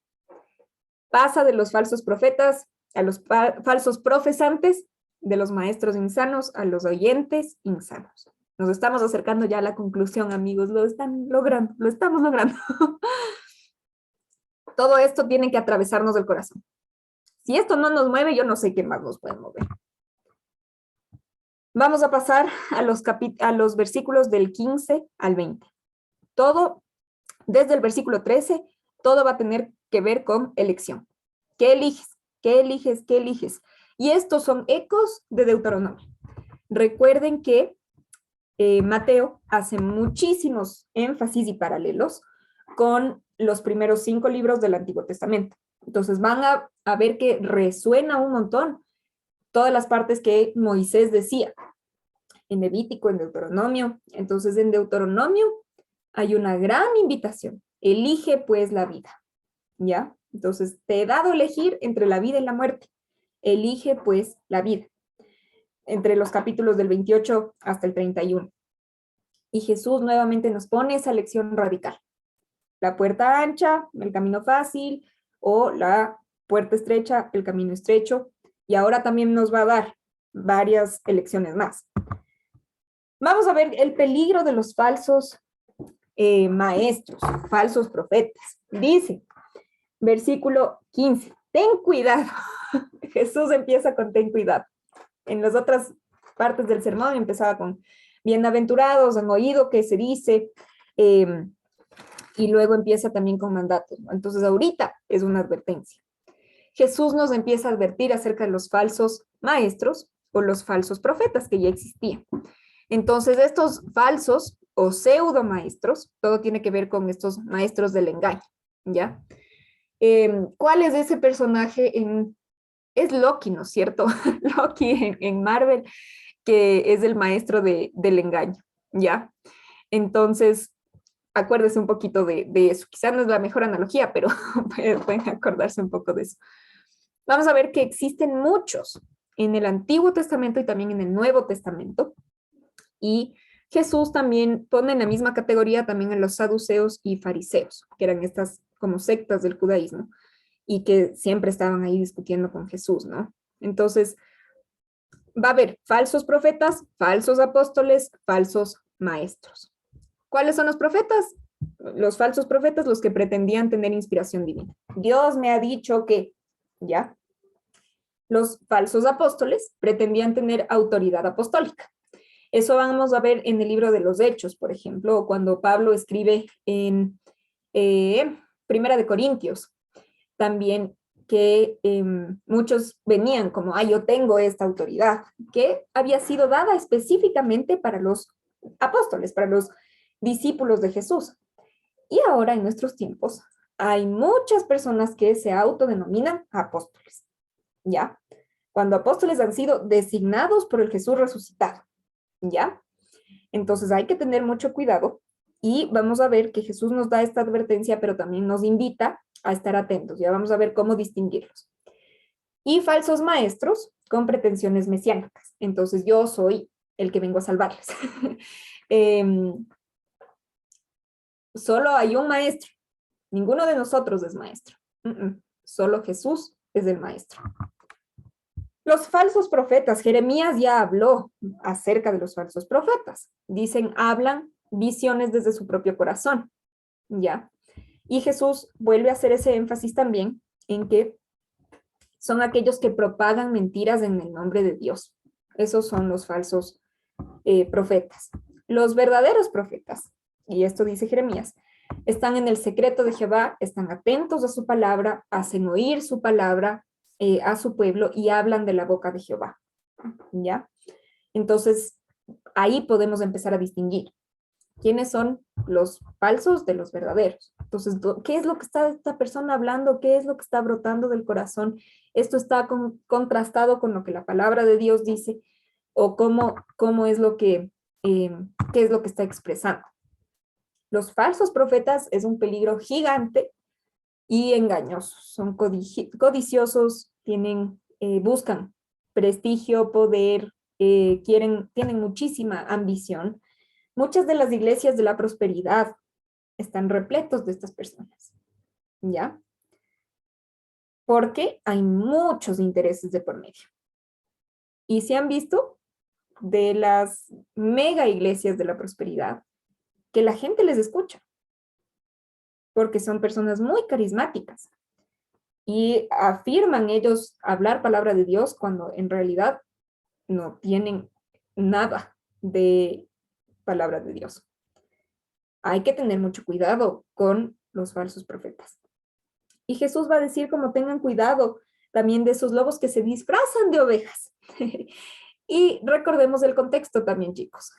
Speaker 1: Pasa de los falsos profetas a los falsos profesantes, de los maestros insanos a los oyentes insanos. Nos estamos acercando ya a la conclusión, amigos. Lo están logrando, lo estamos logrando. Todo esto tiene que atravesarnos el corazón. Si esto no nos mueve, yo no sé qué más nos puede mover. Vamos a pasar a los versículos del 15 al 20. Todo, desde el versículo 13, todo va a tener que ver con elección. ¿Qué eliges? ¿Qué eliges? ¿Qué eliges? Y estos son ecos de Deuteronomio. Recuerden que Mateo hace muchísimos énfasis y paralelos con los primeros 5 libros del Antiguo Testamento. Entonces van a ver que resuena un montón todas las partes que Moisés decía en Levítico, en Deuteronomio. Entonces en Deuteronomio hay una gran invitación. Elige pues la vida, ¿ya? Entonces te he dado a elegir entre la vida y la muerte. Elige pues la vida. Entre los capítulos del 28 hasta el 31. Y Jesús nuevamente nos pone esa lección radical. La puerta ancha, el camino fácil, o la puerta estrecha, el camino estrecho. Y ahora también nos va a dar varias elecciones más. Vamos a ver el peligro de los falsos maestros, falsos profetas. Dice, versículo 15, ten cuidado. Jesús empieza con ten cuidado. En las otras partes del sermón empezaba con bienaventurados, han oído que se dice, y luego empieza también con mandatos. Entonces ahorita es una advertencia. Jesús nos empieza a advertir acerca de los falsos maestros o los falsos profetas que ya existían. Entonces estos falsos o pseudo maestros, todo tiene que ver con estos maestros del engaño, ¿ya? ¿Cuál es ese personaje? Es Loki, ¿no es cierto? Loki en Marvel, que es el maestro del engaño, ¿ya? Entonces, acuérdese un poquito de eso. Quizás no es la mejor analogía, pero pueden acordarse un poco de eso. Vamos a ver que existen muchos en el Antiguo Testamento y también en el Nuevo Testamento. Y Jesús también pone en la misma categoría también a los saduceos y fariseos, que eran estas como sectas del judaísmo y que siempre estaban ahí discutiendo con Jesús, ¿no? Entonces, va a haber falsos profetas, falsos apóstoles, falsos maestros. ¿Cuáles son los profetas? Los falsos profetas, los que pretendían tener inspiración divina. Dios me ha dicho que, ¿ya? Los falsos apóstoles pretendían tener autoridad apostólica. Eso vamos a ver en el libro de los Hechos, por ejemplo, cuando Pablo escribe en Primera de Corintios, también que muchos venían como, yo tengo esta autoridad, que había sido dada específicamente para los apóstoles, para los discípulos de Jesús. Y ahora en nuestros tiempos hay muchas personas que se autodenominan apóstoles, ¿ya? Cuando apóstoles han sido designados por el Jesús resucitado, ¿ya? Entonces hay que tener mucho cuidado y vamos a ver que Jesús nos da esta advertencia, pero también nos invita a estar atentos. Ya vamos a ver cómo distinguirlos. Y falsos maestros con pretensiones mesiánicas. Entonces yo soy el que vengo a salvarles. Solo hay un maestro. Ninguno de nosotros es maestro. Solo Jesús es el maestro. Los falsos profetas, Jeremías ya habló acerca de los falsos profetas. Dicen, hablan visiones desde su propio corazón, ¿ya? Y Jesús vuelve a hacer ese énfasis también en que son aquellos que propagan mentiras en el nombre de Dios. Esos son los falsos profetas. Los verdaderos profetas, y esto dice Jeremías, están en el secreto de Jehová, están atentos a su palabra, hacen oír su palabra, a su pueblo y hablan de la boca de Jehová, ¿ya? Entonces, ahí podemos empezar a distinguir. quiénes son los falsos de los verdaderos. Entonces, ¿qué es lo que está esta persona hablando? ¿Qué es lo que está brotando del corazón? Esto está contrastado con lo que la palabra de Dios dice o cómo es lo qué es lo que está expresando. Los falsos profetas es un peligro gigante y engañosos. Son codiciosos, buscan prestigio, poder, tienen muchísima ambición. Muchas de las iglesias de la prosperidad están repletos de estas personas, ¿ya? Porque hay muchos intereses de por medio. Y se han visto de las mega iglesias de la prosperidad que la gente les escucha, porque son personas muy carismáticas y afirman ellos hablar palabra de Dios cuando en realidad no tienen nada de palabra de Dios. Hay que tener mucho cuidado con los falsos profetas. Y Jesús va a decir como tengan cuidado también de esos lobos que se disfrazan de ovejas. Y recordemos el contexto también, chicos.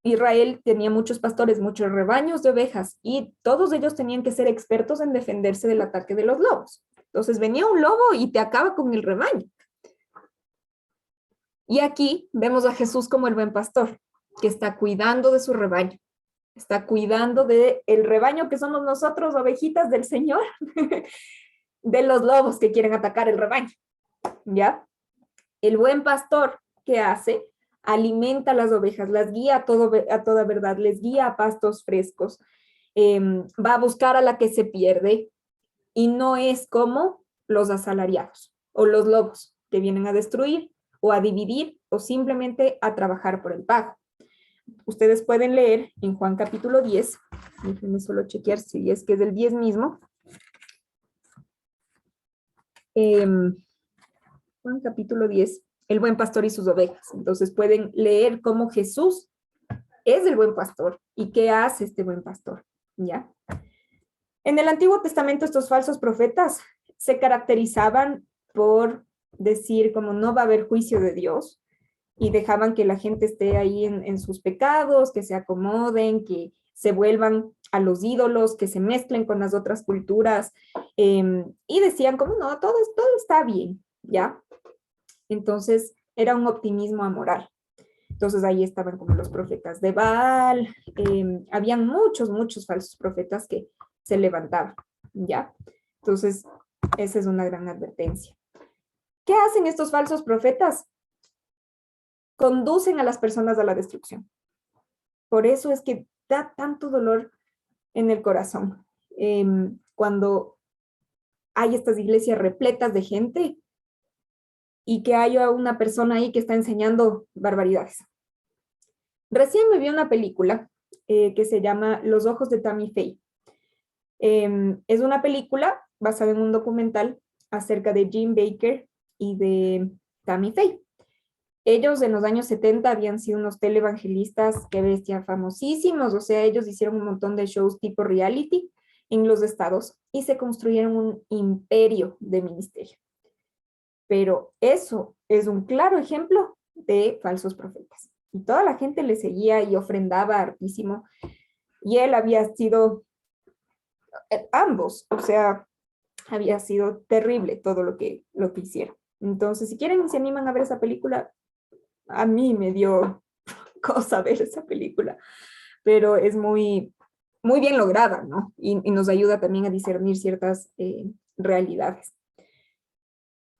Speaker 1: Israel tenía muchos pastores, muchos rebaños de ovejas y todos ellos tenían que ser expertos en defenderse del ataque de los lobos. Entonces venía un lobo y te acaba con el rebaño. Y aquí vemos a Jesús como el buen pastor, que está cuidando de su rebaño, está cuidando del rebaño que somos nosotros, ovejitas del Señor, de los lobos que quieren atacar el rebaño, ¿ya? El buen pastor, ¿qué hace? Alimenta a las ovejas, las guía a toda verdad, les guía a pastos frescos, va a buscar a la que se pierde y no es como los asalariados o los lobos que vienen a destruir o a dividir o simplemente a trabajar por el pago. Ustedes pueden leer en Juan capítulo 10, déjenme solo chequear si es que es del 10 mismo. Juan capítulo 10, el buen pastor y sus ovejas. Entonces pueden leer cómo Jesús es el buen pastor y qué hace este buen pastor, ¿ya? En el Antiguo Testamento estos falsos profetas se caracterizaban por decir como no va a haber juicio de Dios y dejaban que la gente esté ahí en sus pecados, que se acomoden, que se vuelvan a los ídolos, que se mezclen con las otras culturas y decían como no, todo está bien, ¿ya? Entonces era un optimismo amoral. Entonces ahí estaban como los profetas de Baal, habían muchos falsos profetas que se levantaban, ¿ya? Entonces esa es una gran advertencia. ¿Qué hacen estos falsos profetas? Conducen a las personas a la destrucción. Por eso es que da tanto dolor en el corazón. Cuando hay estas iglesias repletas de gente y que haya una persona ahí que está enseñando barbaridades. Recién me vi una película que se llama Los ojos de Tammy Faye. Es una película basada en un documental acerca de Jim Bakker y de Tammy Faye. Ellos en los años 70 habían sido unos televangelistas, qué bestia, famosísimos, o sea, ellos hicieron un montón de shows tipo reality en los estados y se construyeron un imperio de ministerio. Pero eso es un claro ejemplo de falsos profetas. Y toda la gente le seguía y ofrendaba hartísimo. Y él había sido, ambos, o sea, había sido terrible todo lo que hicieron. Entonces, si quieren, se animan a ver esa película, a mí me dio cosa ver esa película, pero es muy bien lograda, ¿no? Y nos ayuda también a discernir ciertas realidades.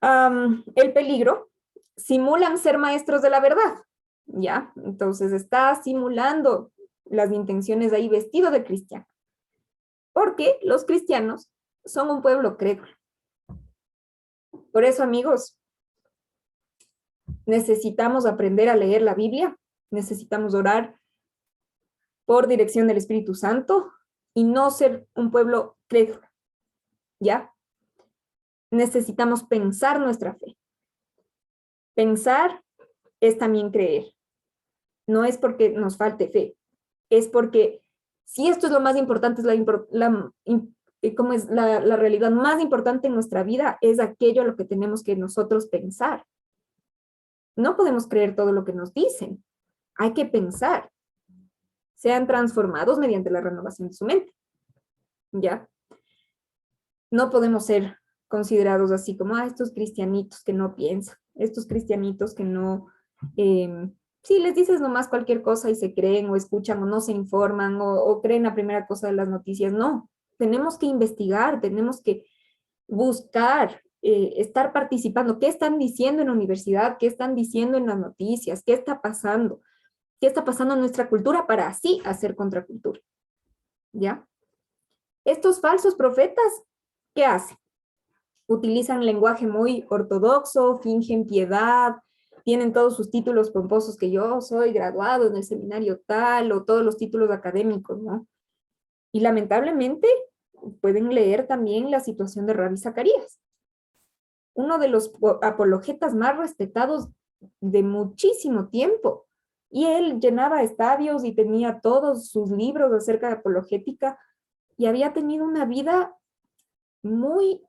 Speaker 1: El peligro, simulan ser maestros de la verdad, ¿ya? Entonces está simulando las intenciones ahí vestido de cristiano, porque los cristianos son un pueblo crédulo. Por eso, amigos, necesitamos aprender a leer la Biblia, necesitamos orar por dirección del Espíritu Santo y no ser un pueblo crédulo, ¿ya? Necesitamos pensar nuestra fe. Pensar es también creer. No es porque nos falte fe, es porque si esto es lo más importante, es la realidad más importante en nuestra vida, es aquello a lo que tenemos que nosotros pensar. No podemos creer todo lo que nos dicen. Hay que pensar. Sean transformados mediante la renovación de su mente. ¿Ya? No podemos ser considerados así como, estos cristianitos que no piensan, estos cristianitos que no, sí, les dices nomás cualquier cosa y se creen o escuchan o no se informan o creen la primera cosa de las noticias. No, tenemos que investigar, tenemos que buscar, estar participando. ¿Qué están diciendo en la universidad? ¿Qué están diciendo en las noticias? ¿Qué está pasando? ¿Qué está pasando en nuestra cultura para así hacer contracultura? ¿Ya? Estos falsos profetas, ¿qué hacen? Utilizan lenguaje muy ortodoxo, fingen piedad, tienen todos sus títulos pomposos que yo soy graduado en el seminario tal o todos los títulos académicos, ¿no? Y lamentablemente pueden leer también la situación de Rabbi Zacarías, uno de los apologetas más respetados de muchísimo tiempo. Y él llenaba estadios y tenía todos sus libros acerca de apologética y había tenido una vida muy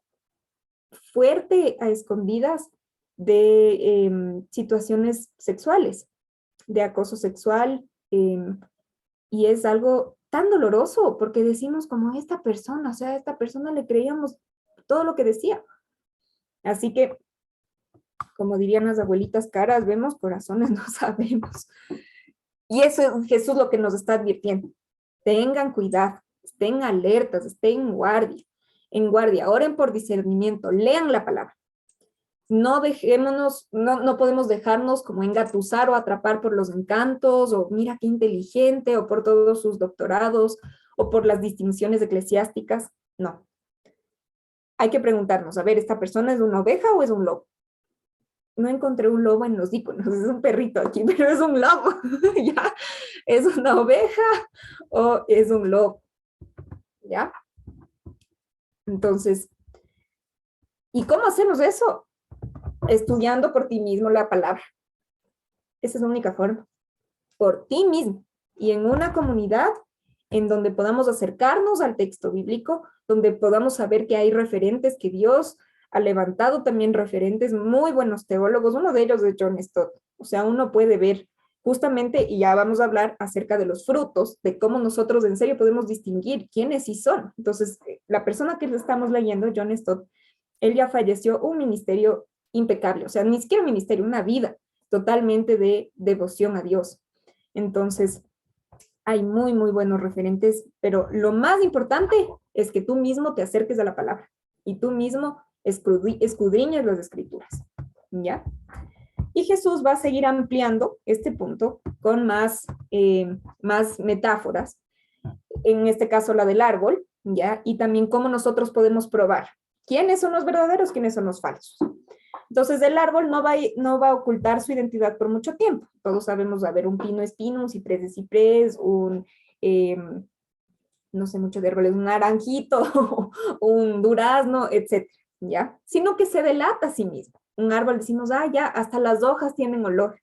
Speaker 1: fuerte a escondidas de situaciones sexuales, de acoso sexual, y es algo tan doloroso porque decimos como esta persona, o sea, a esta persona le creíamos todo lo que decía. Así que, como dirían las abuelitas, caras vemos, corazones no sabemos. Y eso es Jesús lo que nos está advirtiendo. Tengan cuidado, estén alertas, estén en guardia, oren por discernimiento, lean la palabra. No dejémonos, no podemos dejarnos como engatusar o atrapar por los encantos, o mira qué inteligente, o por todos sus doctorados, o por las distinciones eclesiásticas. No. Hay que preguntarnos, a ver, ¿esta persona es una oveja o es un lobo? No encontré un lobo en los iconos, es un perrito aquí, pero es un lobo, ¿ya? ¿Es una oveja o es un lobo? ¿Ya? Entonces, ¿y cómo hacemos eso? Estudiando por ti mismo la palabra. Esa es la única forma. Por ti mismo. Y en una comunidad en donde podamos acercarnos al texto bíblico, donde podamos saber que hay referentes, que Dios ha levantado también referentes, muy buenos teólogos. Uno de ellos es John Stott. O sea, uno puede ver justamente, y ya vamos a hablar acerca de los frutos, de cómo nosotros en serio podemos distinguir quiénes sí son. Entonces, la persona que estamos leyendo, John Stott, él ya falleció, un ministerio impecable, o sea, ni siquiera un ministerio, una vida totalmente de devoción a Dios. Entonces, hay muy, muy buenos referentes, pero lo más importante es que tú mismo te acerques a la palabra y tú mismo escudriñes las escrituras, ¿ya? Y Jesús va a seguir ampliando este punto con más metáforas, en este caso la del árbol, ¿ya? Y también cómo nosotros podemos probar quiénes son los verdaderos, quiénes son los falsos. Entonces el árbol no va a ocultar su identidad por mucho tiempo. Todos sabemos, a ver, un pino es pino, un ciprés es ciprés, no sé mucho de árboles, un naranjito, un durazno, etcétera, ¿ya? Sino que se delata a sí mismo. Un árbol decimos, ya, hasta las hojas tienen olor.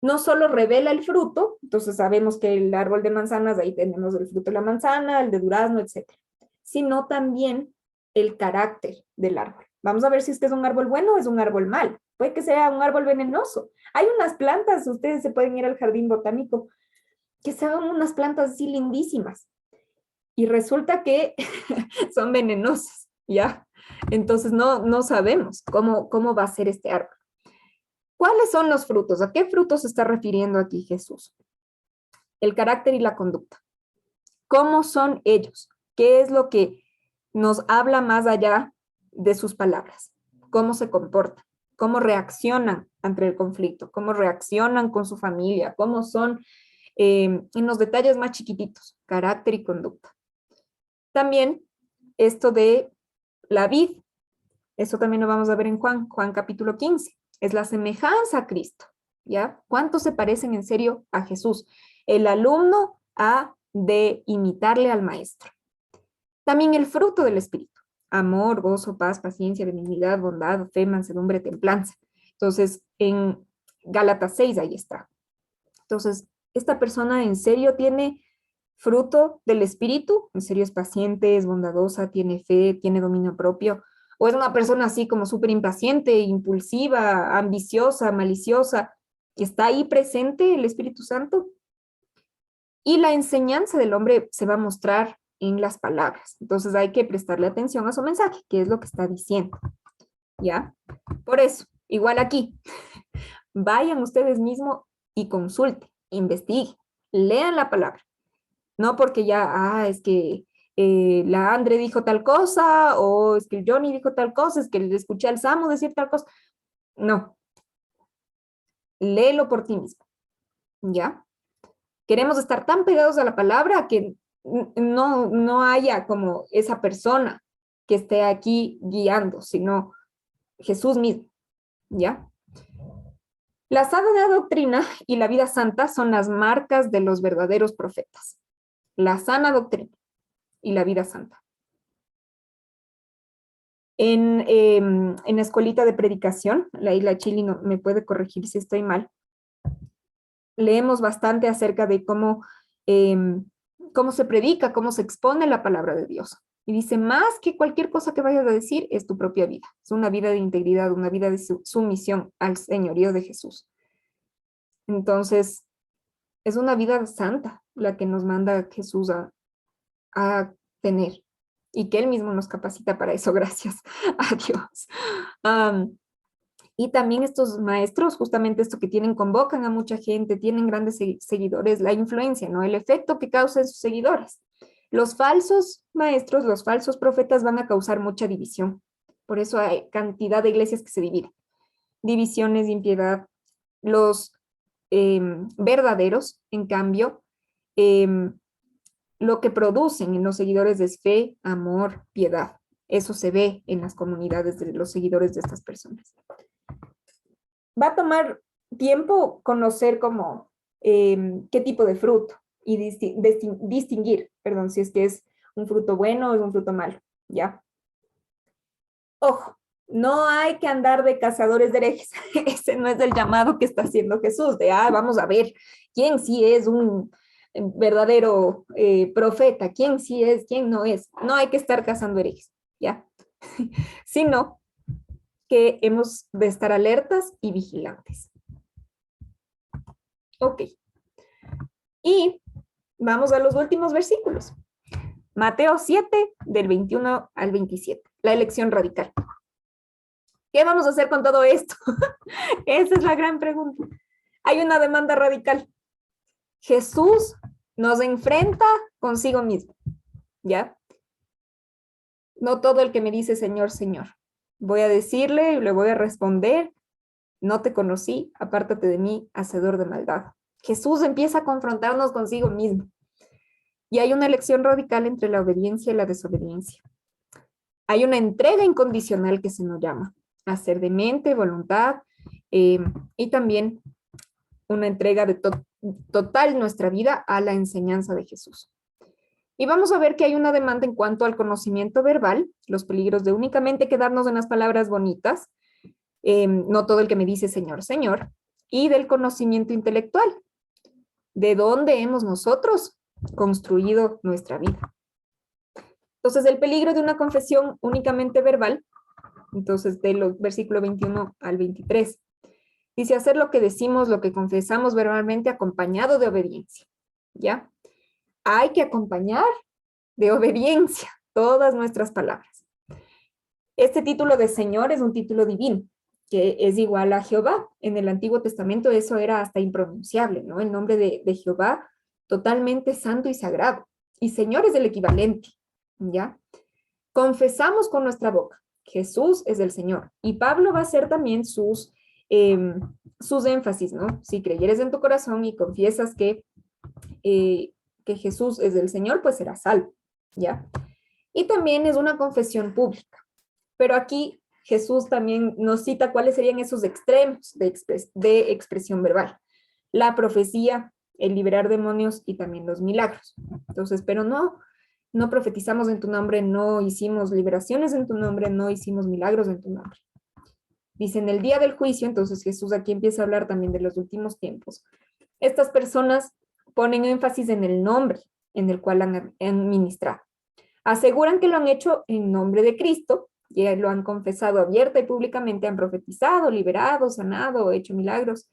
Speaker 1: No solo revela el fruto, entonces sabemos que el árbol de manzanas, ahí tenemos el fruto de la manzana, el de durazno, etcétera, sino también el carácter del árbol. Vamos a ver si es que es un árbol bueno o es un árbol mal. Puede que sea un árbol venenoso. Hay unas plantas, ustedes se pueden ir al jardín botánico, que son unas plantas así lindísimas. Y resulta que son venenosas, ¿ya? Entonces no sabemos cómo va a ser este árbol. ¿Cuáles son los frutos? ¿A qué frutos se está refiriendo aquí Jesús? El carácter y la conducta. ¿Cómo son ellos? ¿Qué es lo que nos habla más allá de sus palabras? ¿Cómo se comportan? ¿Cómo reaccionan ante el conflicto? ¿Cómo reaccionan con su familia? ¿Cómo son en los detalles más chiquititos? Carácter y conducta. También esto de la vid, eso también lo vamos a ver en Juan capítulo 15. Es la semejanza a Cristo, ¿ya? ¿Cuántos se parecen en serio a Jesús? El alumno ha de imitarle al maestro. También el fruto del Espíritu: amor, gozo, paz, paciencia, benignidad, bondad, fe, mansedumbre, templanza. Entonces, en Gálatas 6 ahí está. Entonces, esta persona en serio tiene fruto del Espíritu, en serio es paciente, es bondadosa, tiene fe, tiene dominio propio. o es una persona así como súper impaciente, impulsiva, ambiciosa, maliciosa, que está ahí presente el Espíritu Santo. Y la enseñanza del hombre se va a mostrar en las palabras. Entonces hay que prestarle atención a su mensaje, qué es lo que está diciendo. ¿Ya? Por eso, igual aquí, vayan ustedes mismos y consulten, investiguen, lean la palabra. No porque ya, es que la Andre dijo tal cosa, o es que el Johnny dijo tal cosa, es que le escuché al Samu decir tal cosa. No, léelo por ti mismo, ¿ya? Queremos estar tan pegados a la palabra que no haya como esa persona que esté aquí guiando, sino Jesús mismo, ¿ya? La sana doctrina y la vida santa son las marcas de los verdaderos profetas. La sana doctrina y la vida santa. En la escuelita de predicación, la Isla Chili no, me puede corregir si estoy mal, leemos bastante acerca de cómo se predica, cómo se expone la palabra de Dios. Y dice, más que cualquier cosa que vayas a decir, es tu propia vida. Es una vida de integridad, una vida de sumisión al señorío de Jesús. Entonces, es una vida santa la que nos manda Jesús a tener. Y que Él mismo nos capacita para eso, gracias a Dios. Y también estos maestros, justamente esto que tienen, convocan a mucha gente, tienen grandes seguidores, la influencia, ¿no? El efecto que causa en sus seguidores. Los falsos maestros, los falsos profetas van a causar mucha división. Por eso hay cantidad de iglesias que se dividen. Divisiones de impiedad. Los verdaderos, en cambio, lo que producen en los seguidores es fe, amor, piedad. Eso se ve en las comunidades de los seguidores de estas personas. Va a tomar tiempo conocer como qué tipo de fruto y distinguir, perdón, si es que es un fruto bueno o es un fruto malo, ¿ya? Ojo, no hay que andar de cazadores de herejes. Ese no es el llamado que está haciendo Jesús, de, vamos a ver quién sí es un verdadero profeta, quién sí es, quién no es. No hay que estar cazando herejes, ¿ya? Sino que hemos de estar alertas y vigilantes. Ok. Y vamos a los últimos versículos. Mateo 7, del 21 al 27. La elección radical. ¿Qué vamos a hacer con todo esto? Esa es la gran pregunta. Hay una demanda radical. Jesús nos enfrenta consigo mismo, ¿ya? No todo el que me dice Señor, Señor. Voy a decirle y le voy a responder, no te conocí, apártate de mí, hacedor de maldad. Jesús empieza a confrontarnos consigo mismo. Y hay una elección radical entre la obediencia y la desobediencia. Hay una entrega incondicional que se nos llama hacer de mente, voluntad, y también una entrega de total nuestra vida a la enseñanza de Jesús. Y vamos a ver que hay una demanda en cuanto al conocimiento verbal, los peligros de únicamente quedarnos en las palabras bonitas, no todo el que me dice Señor, Señor, y del conocimiento intelectual, de dónde hemos nosotros construido nuestra vida. Entonces, el peligro de una confesión únicamente verbal, entonces del versículo 21 al 23, dice hacer lo que decimos, lo que confesamos verbalmente acompañado de obediencia, ¿ya? Hay que acompañar de obediencia todas nuestras palabras. Este título de Señor es un título divino, que es igual a Jehová. En el Antiguo Testamento eso era hasta impronunciable, ¿no? El nombre de Jehová totalmente santo y sagrado. Y Señor es el equivalente, ¿ya? Confesamos con nuestra boca. Jesús es el Señor. Y Pablo va a hacer también sus énfasis, ¿no? Si creyeres en tu corazón y confiesas que Jesús es el Señor, pues serás salvo, ¿ya? Y también es una confesión pública. Pero aquí Jesús también nos cita cuáles serían esos extremos de expresión verbal. La profecía, el liberar demonios y también los milagros. Entonces, pero no profetizamos en tu nombre, no hicimos liberaciones en tu nombre, no hicimos milagros en tu nombre. Dice, en el día del juicio, entonces Jesús aquí empieza a hablar también de los últimos tiempos. Estas personas ponen énfasis en el nombre en el cual han ministrado. Aseguran que lo han hecho en nombre de Cristo, y lo han confesado abierta y públicamente, han profetizado, liberado, sanado, hecho milagros.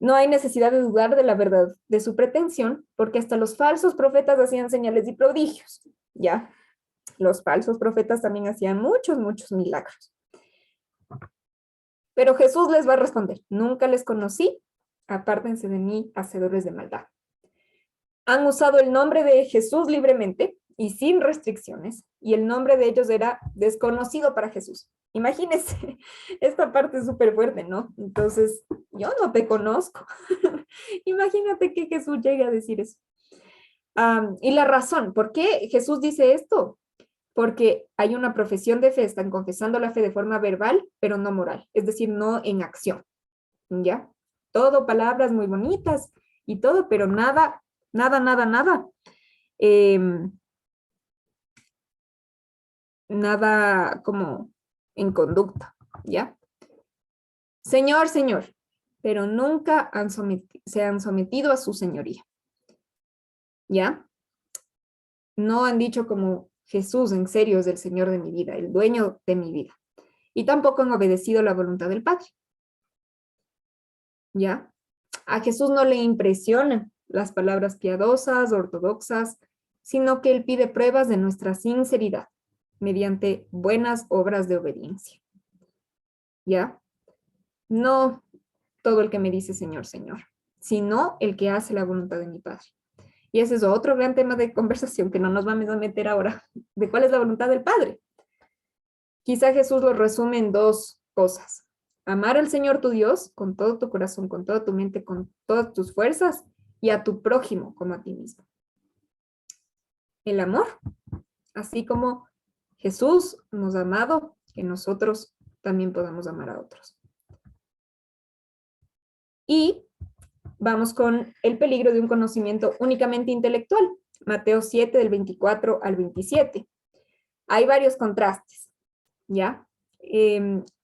Speaker 1: No hay necesidad de dudar de la verdad de su pretensión, porque hasta los falsos profetas hacían señales y prodigios, ¿ya? Los falsos profetas también hacían muchos, muchos milagros. Pero Jesús les va a responder, nunca les conocí, apártense de mí, hacedores de maldad. Han usado el nombre de Jesús libremente y sin restricciones, y el nombre de ellos era desconocido para Jesús. Imagínense, esta parte es súper fuerte, ¿no? Entonces, yo no te conozco. Imagínate que Jesús llegue a decir eso. Y la razón, ¿por qué Jesús dice esto? Porque hay una profesión de fe, están confesando la fe de forma verbal, pero no moral, es decir, no en acción, ¿ya? Todo palabras muy bonitas y todo, pero nada, nada, nada, nada. Nada como en conducta, ¿ya? Señor, señor, pero nunca se han sometido a su señoría, ¿ya? No han dicho como Jesús en serio es el Señor de mi vida, el dueño de mi vida. Y tampoco han obedecido la voluntad del Padre, ¿ya? A Jesús no le impresionan las palabras piadosas, ortodoxas, sino que Él pide pruebas de nuestra sinceridad mediante buenas obras de obediencia, ¿ya? No todo el que me dice Señor, Señor, sino el que hace la voluntad de mi Padre. Y ese es otro gran tema de conversación que no nos vamos a meter ahora, de cuál es la voluntad del Padre. Quizá Jesús lo resume en dos cosas. Amar al Señor tu Dios con todo tu corazón, con toda tu mente, con todas tus fuerzas, y a tu prójimo como a ti mismo. El amor, así como Jesús nos ha amado, que nosotros también podamos amar a otros. Y vamos con el peligro de un conocimiento únicamente intelectual. Mateo 7, del 24 al 27. Hay varios contrastes, ¿ya?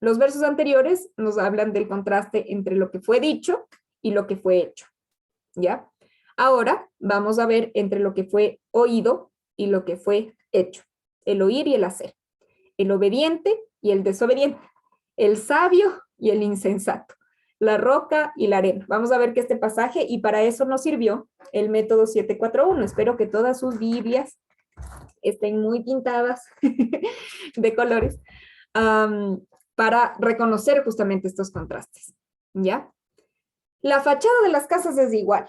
Speaker 1: Los versos anteriores nos hablan del contraste entre lo que fue dicho y lo que fue hecho, ¿ya? Ahora vamos a ver entre lo que fue oído y lo que fue hecho. El oír y el hacer. El obediente y el desobediente. El sabio y el insensato. La roca y la arena. Vamos a ver que este pasaje, y para eso nos sirvió el método 741. Espero que todas sus Biblias estén muy pintadas de colores para reconocer justamente estos contrastes, ¿ya? La fachada de las casas es igual.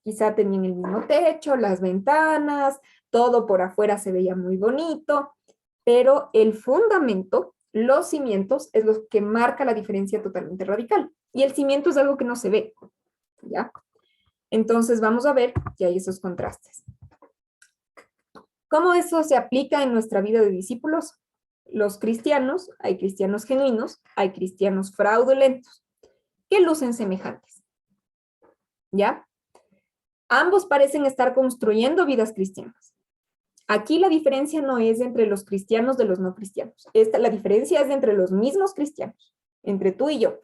Speaker 1: Quizá tenían el mismo techo, las ventanas, todo por afuera se veía muy bonito, pero el fundamento, los cimientos, es lo que marca la diferencia totalmente radical. Y el cimiento es algo que no se ve, ¿ya? Entonces vamos a ver que hay esos contrastes. ¿Cómo eso se aplica en nuestra vida de discípulos? Los cristianos, hay cristianos genuinos, hay cristianos fraudulentos, que lucen semejantes, ¿ya? Ambos parecen estar construyendo vidas cristianas. Aquí la diferencia no es entre los cristianos de los no cristianos. La diferencia es entre los mismos cristianos, entre tú y yo,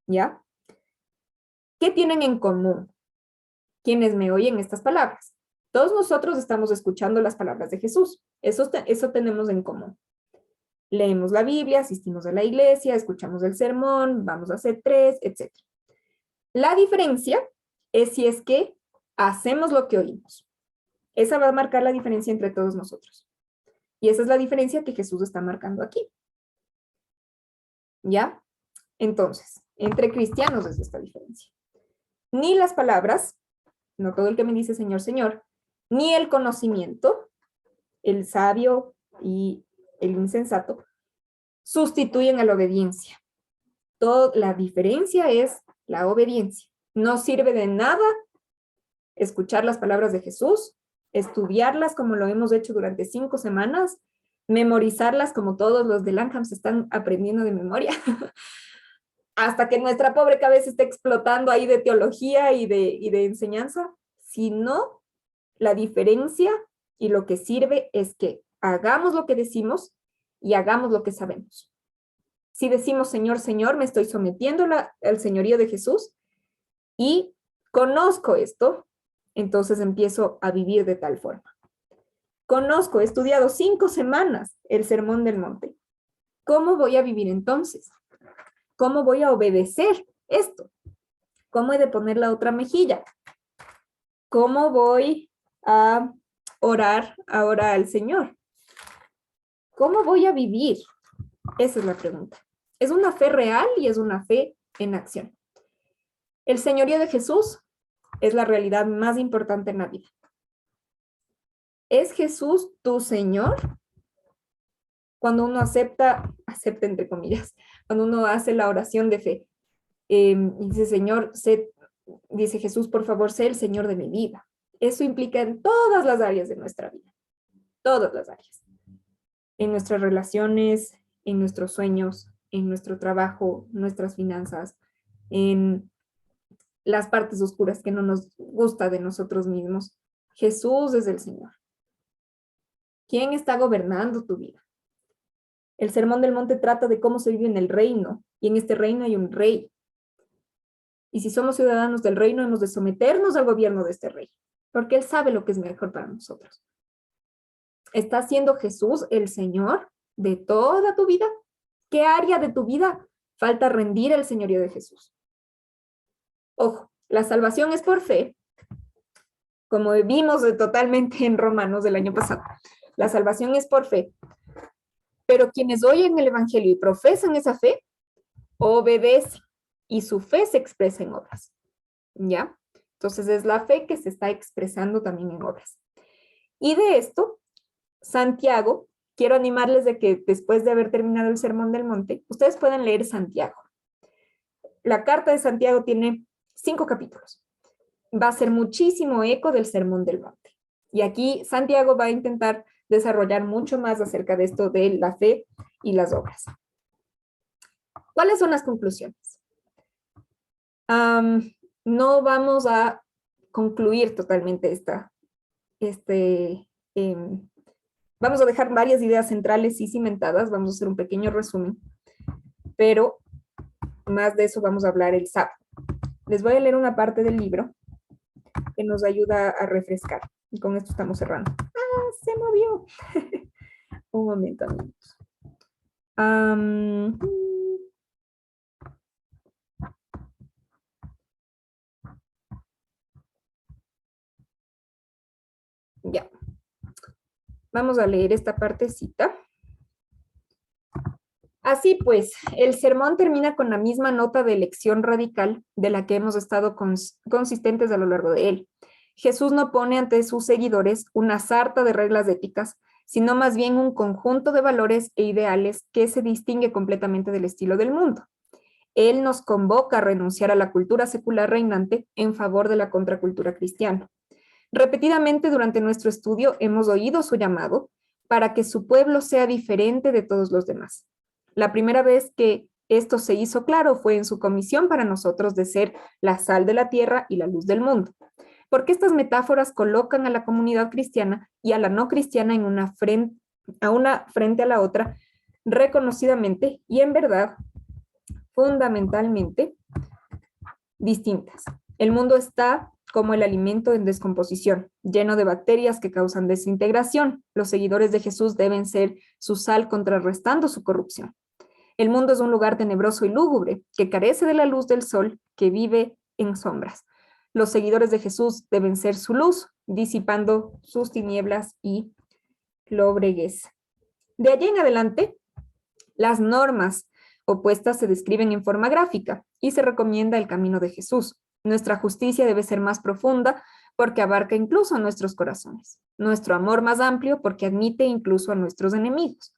Speaker 1: ¿ya? ¿Qué tienen en común quienes me oyen estas palabras? Todos nosotros estamos escuchando las palabras de Jesús. Eso tenemos en común. Leemos la Biblia, asistimos a la iglesia, escuchamos el sermón, vamos a C3, etc. La diferencia es si es que hacemos lo que oímos. Esa va a marcar la diferencia entre todos nosotros. Y esa es la diferencia que Jesús está marcando aquí. ¿Ya? Entonces, entre cristianos es esta diferencia. Ni las palabras, no todo el que me dice Señor, Señor, ni el conocimiento, el sabio y el insensato, sustituyen a la obediencia. La diferencia es la obediencia. No sirve de nada escuchar las palabras de Jesús, estudiarlas como lo hemos hecho durante 5 semanas, memorizarlas como todos los de Langham se están aprendiendo de memoria, hasta que nuestra pobre cabeza esté explotando ahí de teología y de enseñanza, sino la diferencia y lo que sirve es que hagamos lo que decimos y hagamos lo que sabemos. Si decimos Señor, Señor, me estoy sometiendo al señorío de Jesús y conozco esto, entonces empiezo a vivir de tal forma. Conozco, he estudiado 5 semanas el Sermón del Monte. ¿Cómo voy a vivir entonces? ¿Cómo voy a obedecer esto? ¿Cómo he de poner la otra mejilla? ¿Cómo voy a orar ahora al Señor? ¿Cómo voy a vivir? Esa es la pregunta. Es una fe real y es una fe en acción. El señorío de Jesús es la realidad más importante en la vida. ¿Es Jesús tu Señor? Cuando uno acepta entre comillas, cuando uno hace la oración de fe, dice, Señor, dice Jesús, por favor, sé el Señor de mi vida. Eso implica en todas las áreas de nuestra vida, todas las áreas. En nuestras relaciones, en nuestros sueños, en nuestro trabajo, nuestras finanzas, en las partes oscuras que no nos gusta de nosotros mismos. Jesús es el Señor. ¿Quién está gobernando tu vida? El Sermón del Monte trata de cómo se vive en el reino, y en este reino hay un rey. Y si somos ciudadanos del reino, hemos de someternos al gobierno de este rey, porque Él sabe lo que es mejor para nosotros. ¿Está siendo Jesús el Señor de toda tu vida? ¿Qué área de tu vida falta rendir el señorío de Jesús? Ojo, la salvación es por fe, como vimos totalmente en Romanos del año pasado. La salvación es por fe, pero quienes oyen el Evangelio y profesan esa fe, obedecen y su fe se expresa en obras, ¿ya? Entonces es la fe que se está expresando también en obras. Y de esto, Santiago, quiero animarles de que después de haber terminado el Sermón del Monte, ustedes pueden leer Santiago. La carta de Santiago tiene 5 capítulos. Va a ser muchísimo eco del Sermón del Monte. Y aquí Santiago va a intentar desarrollar mucho más acerca de esto de la fe y las obras. ¿Cuáles son las conclusiones? No vamos a concluir totalmente vamos a dejar varias ideas centrales y cimentadas, vamos a hacer un pequeño resumen, pero más de eso vamos a hablar el sábado. Les voy a leer una parte del libro que nos ayuda a refrescar. Y con esto estamos cerrando. ¡Ah, se movió! Un momento, amigos. Ya. Vamos a leer esta partecita. Así pues, el sermón termina con la misma nota de elección radical de la que hemos estado consistentes a lo largo de él. Jesús no pone ante sus seguidores una sarta de reglas éticas, sino más bien un conjunto de valores e ideales que se distingue completamente del estilo del mundo. Él nos convoca a renunciar a la cultura secular reinante en favor de la contracultura cristiana. Repetidamente durante nuestro estudio hemos oído su llamado para que su pueblo sea diferente de todos los demás. La primera vez que esto se hizo claro fue en su comisión para nosotros de ser la sal de la tierra y la luz del mundo. Porque estas metáforas colocan a la comunidad cristiana y a la no cristiana en una frente a la otra, reconocidamente y en verdad, fundamentalmente distintas. El mundo está como el alimento en descomposición, lleno de bacterias que causan desintegración. Los seguidores de Jesús deben ser su sal contrarrestando su corrupción. El mundo es un lugar tenebroso y lúgubre, que carece de la luz del sol, que vive en sombras. Los seguidores de Jesús deben ser su luz, disipando sus tinieblas y lobreguez. De allí en adelante, las normas opuestas se describen en forma gráfica y se recomienda el camino de Jesús. Nuestra justicia debe ser más profunda porque abarca incluso a nuestros corazones. Nuestro amor más amplio porque admite incluso a nuestros enemigos.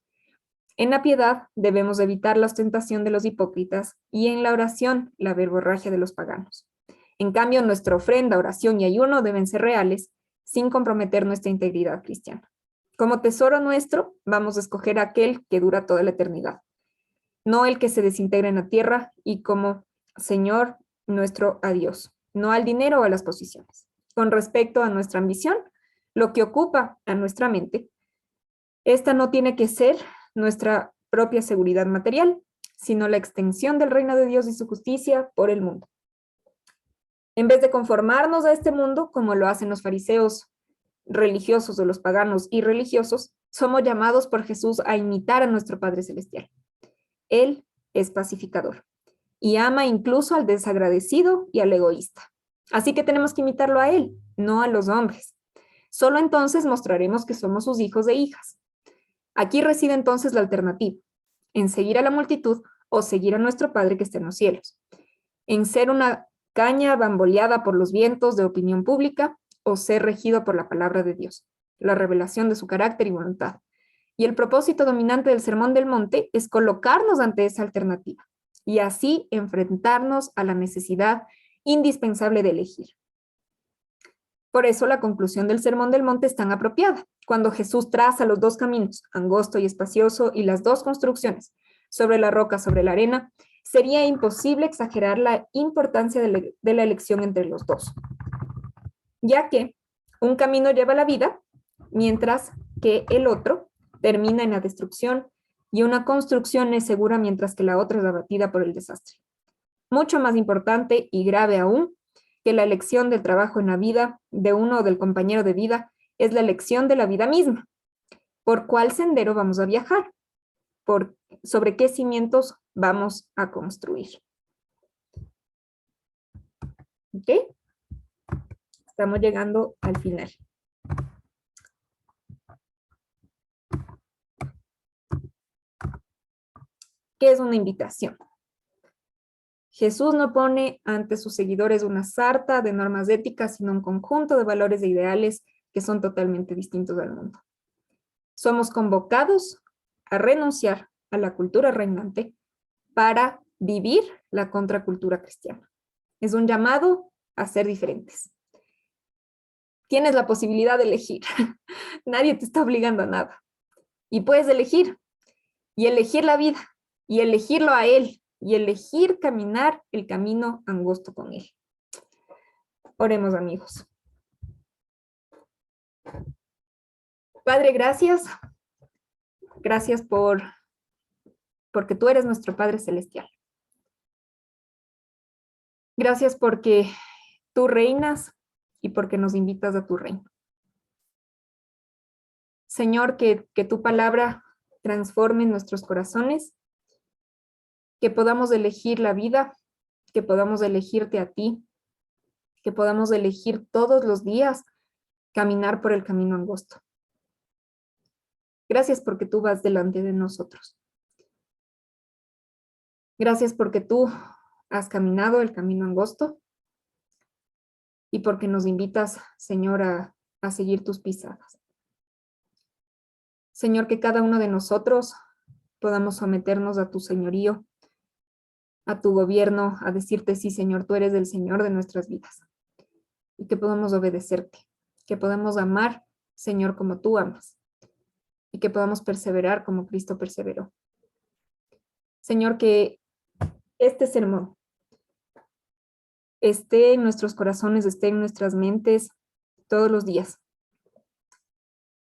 Speaker 1: En la piedad debemos evitar la ostentación de los hipócritas y en la oración la verborragia de los paganos. En cambio, nuestra ofrenda, oración y ayuno deben ser reales sin comprometer nuestra integridad cristiana. Como tesoro nuestro, vamos a escoger aquel que dura toda la eternidad, no el que se desintegra en la tierra, y como Señor nuestro a Dios, no al dinero o a las posiciones. Con respecto a nuestra ambición, lo que ocupa a nuestra mente, esta no tiene que ser nuestra propia seguridad material, sino la extensión del reino de Dios y su justicia por el mundo. En vez de conformarnos a este mundo, como lo hacen los fariseos religiosos, de los paganos y religiosos, somos llamados por Jesús a imitar a nuestro Padre Celestial. Él es pacificador y ama incluso al desagradecido y al egoísta. Así que tenemos que imitarlo a Él, no a los hombres. Solo entonces mostraremos que somos sus hijos e hijas. Aquí reside entonces la alternativa, en seguir a la multitud o seguir a nuestro Padre que está en los cielos, en ser una caña bamboleada por los vientos de opinión pública o ser regido por la palabra de Dios, la revelación de su carácter y voluntad. Y el propósito dominante del Sermón del Monte es colocarnos ante esa alternativa y así enfrentarnos a la necesidad indispensable de elegir. Por eso la conclusión del Sermón del Monte es tan apropiada, cuando Jesús traza los dos caminos, angosto y espacioso, y las dos construcciones, sobre la roca, sobre la arena. Sería imposible exagerar la importancia de la elección entre los dos, ya que un camino lleva a la vida, mientras que el otro termina en la destrucción, y una construcción es segura mientras que la otra es abatida por el desastre. Mucho más importante y grave aún que la elección del trabajo en la vida de uno o del compañero de vida es la elección de la vida misma. ¿Por cuál sendero vamos a viajar? ¿Sobre qué cimientos vamos a construir? ¿Ok? Estamos llegando al final. ¿Qué es una invitación? Jesús no pone ante sus seguidores una sarta de normas éticas, sino un conjunto de valores e ideales que son totalmente distintos al mundo. Somos convocados a renunciar a la cultura reinante para vivir la contracultura cristiana. Es un llamado a ser diferentes. Tienes la posibilidad de elegir. Nadie te está obligando a nada. Y puedes elegir. Y elegir la vida. Y elegirlo a Él. Y elegir caminar el camino angosto con Él. Oremos, amigos. Padre, gracias. Gracias porque tú eres nuestro Padre Celestial. Gracias porque tú reinas y porque nos invitas a tu reino. Señor, que tu palabra transforme nuestros corazones, que podamos elegir la vida, que podamos elegirte a ti, que podamos elegir todos los días caminar por el camino angosto. Gracias porque tú vas delante de nosotros. Gracias porque tú has caminado el camino angosto y porque nos invitas, Señor, a seguir tus pisadas. Señor, que cada uno de nosotros podamos someternos a tu señorío, a tu gobierno, a decirte, sí, Señor, tú eres el Señor de nuestras vidas. Y que podamos obedecerte, que podamos amar, Señor, como tú amas. Y que podamos perseverar como Cristo perseveró. Señor, que este sermón esté en nuestros corazones, esté en nuestras mentes todos los días.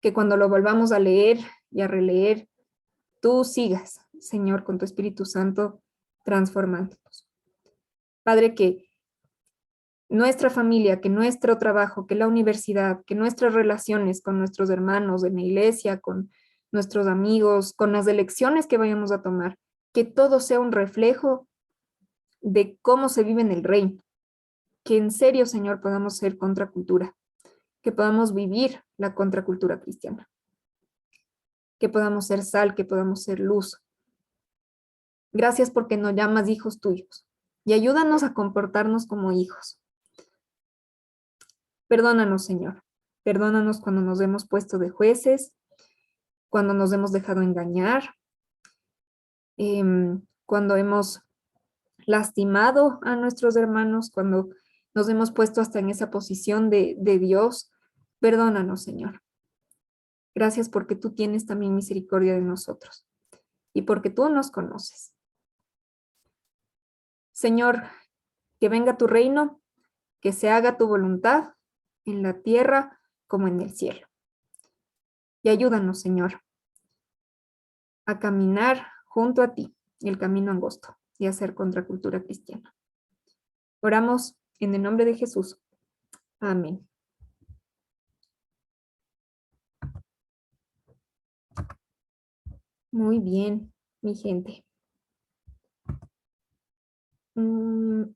Speaker 1: Que cuando lo volvamos a leer y a releer, tú sigas, Señor, con tu Espíritu Santo, transformándonos. Padre, que nuestra familia, que nuestro trabajo, que la universidad, que nuestras relaciones con nuestros hermanos en la iglesia, con nuestros amigos, con las elecciones que vayamos a tomar, que todo sea un reflejo de cómo se vive en el reino. Que en serio, Señor, podamos ser contracultura, que podamos vivir la contracultura cristiana, que podamos ser sal, que podamos ser luz. Gracias porque nos llamas hijos tuyos y ayúdanos a comportarnos como hijos. Perdónanos, Señor. Perdónanos cuando nos hemos puesto de jueces, cuando nos hemos dejado engañar, cuando hemos lastimado a nuestros hermanos, cuando nos hemos puesto hasta en esa posición de Dios. Perdónanos, Señor. Gracias porque tú tienes también misericordia de nosotros y porque tú nos conoces. Señor, que venga tu reino, que se haga tu voluntad en la tierra como en el cielo. Y ayúdanos, Señor, a caminar junto a ti el camino angosto y a hacer contracultura cristiana. Oramos en el nombre de Jesús. Amén. Muy bien, mi gente. Mm,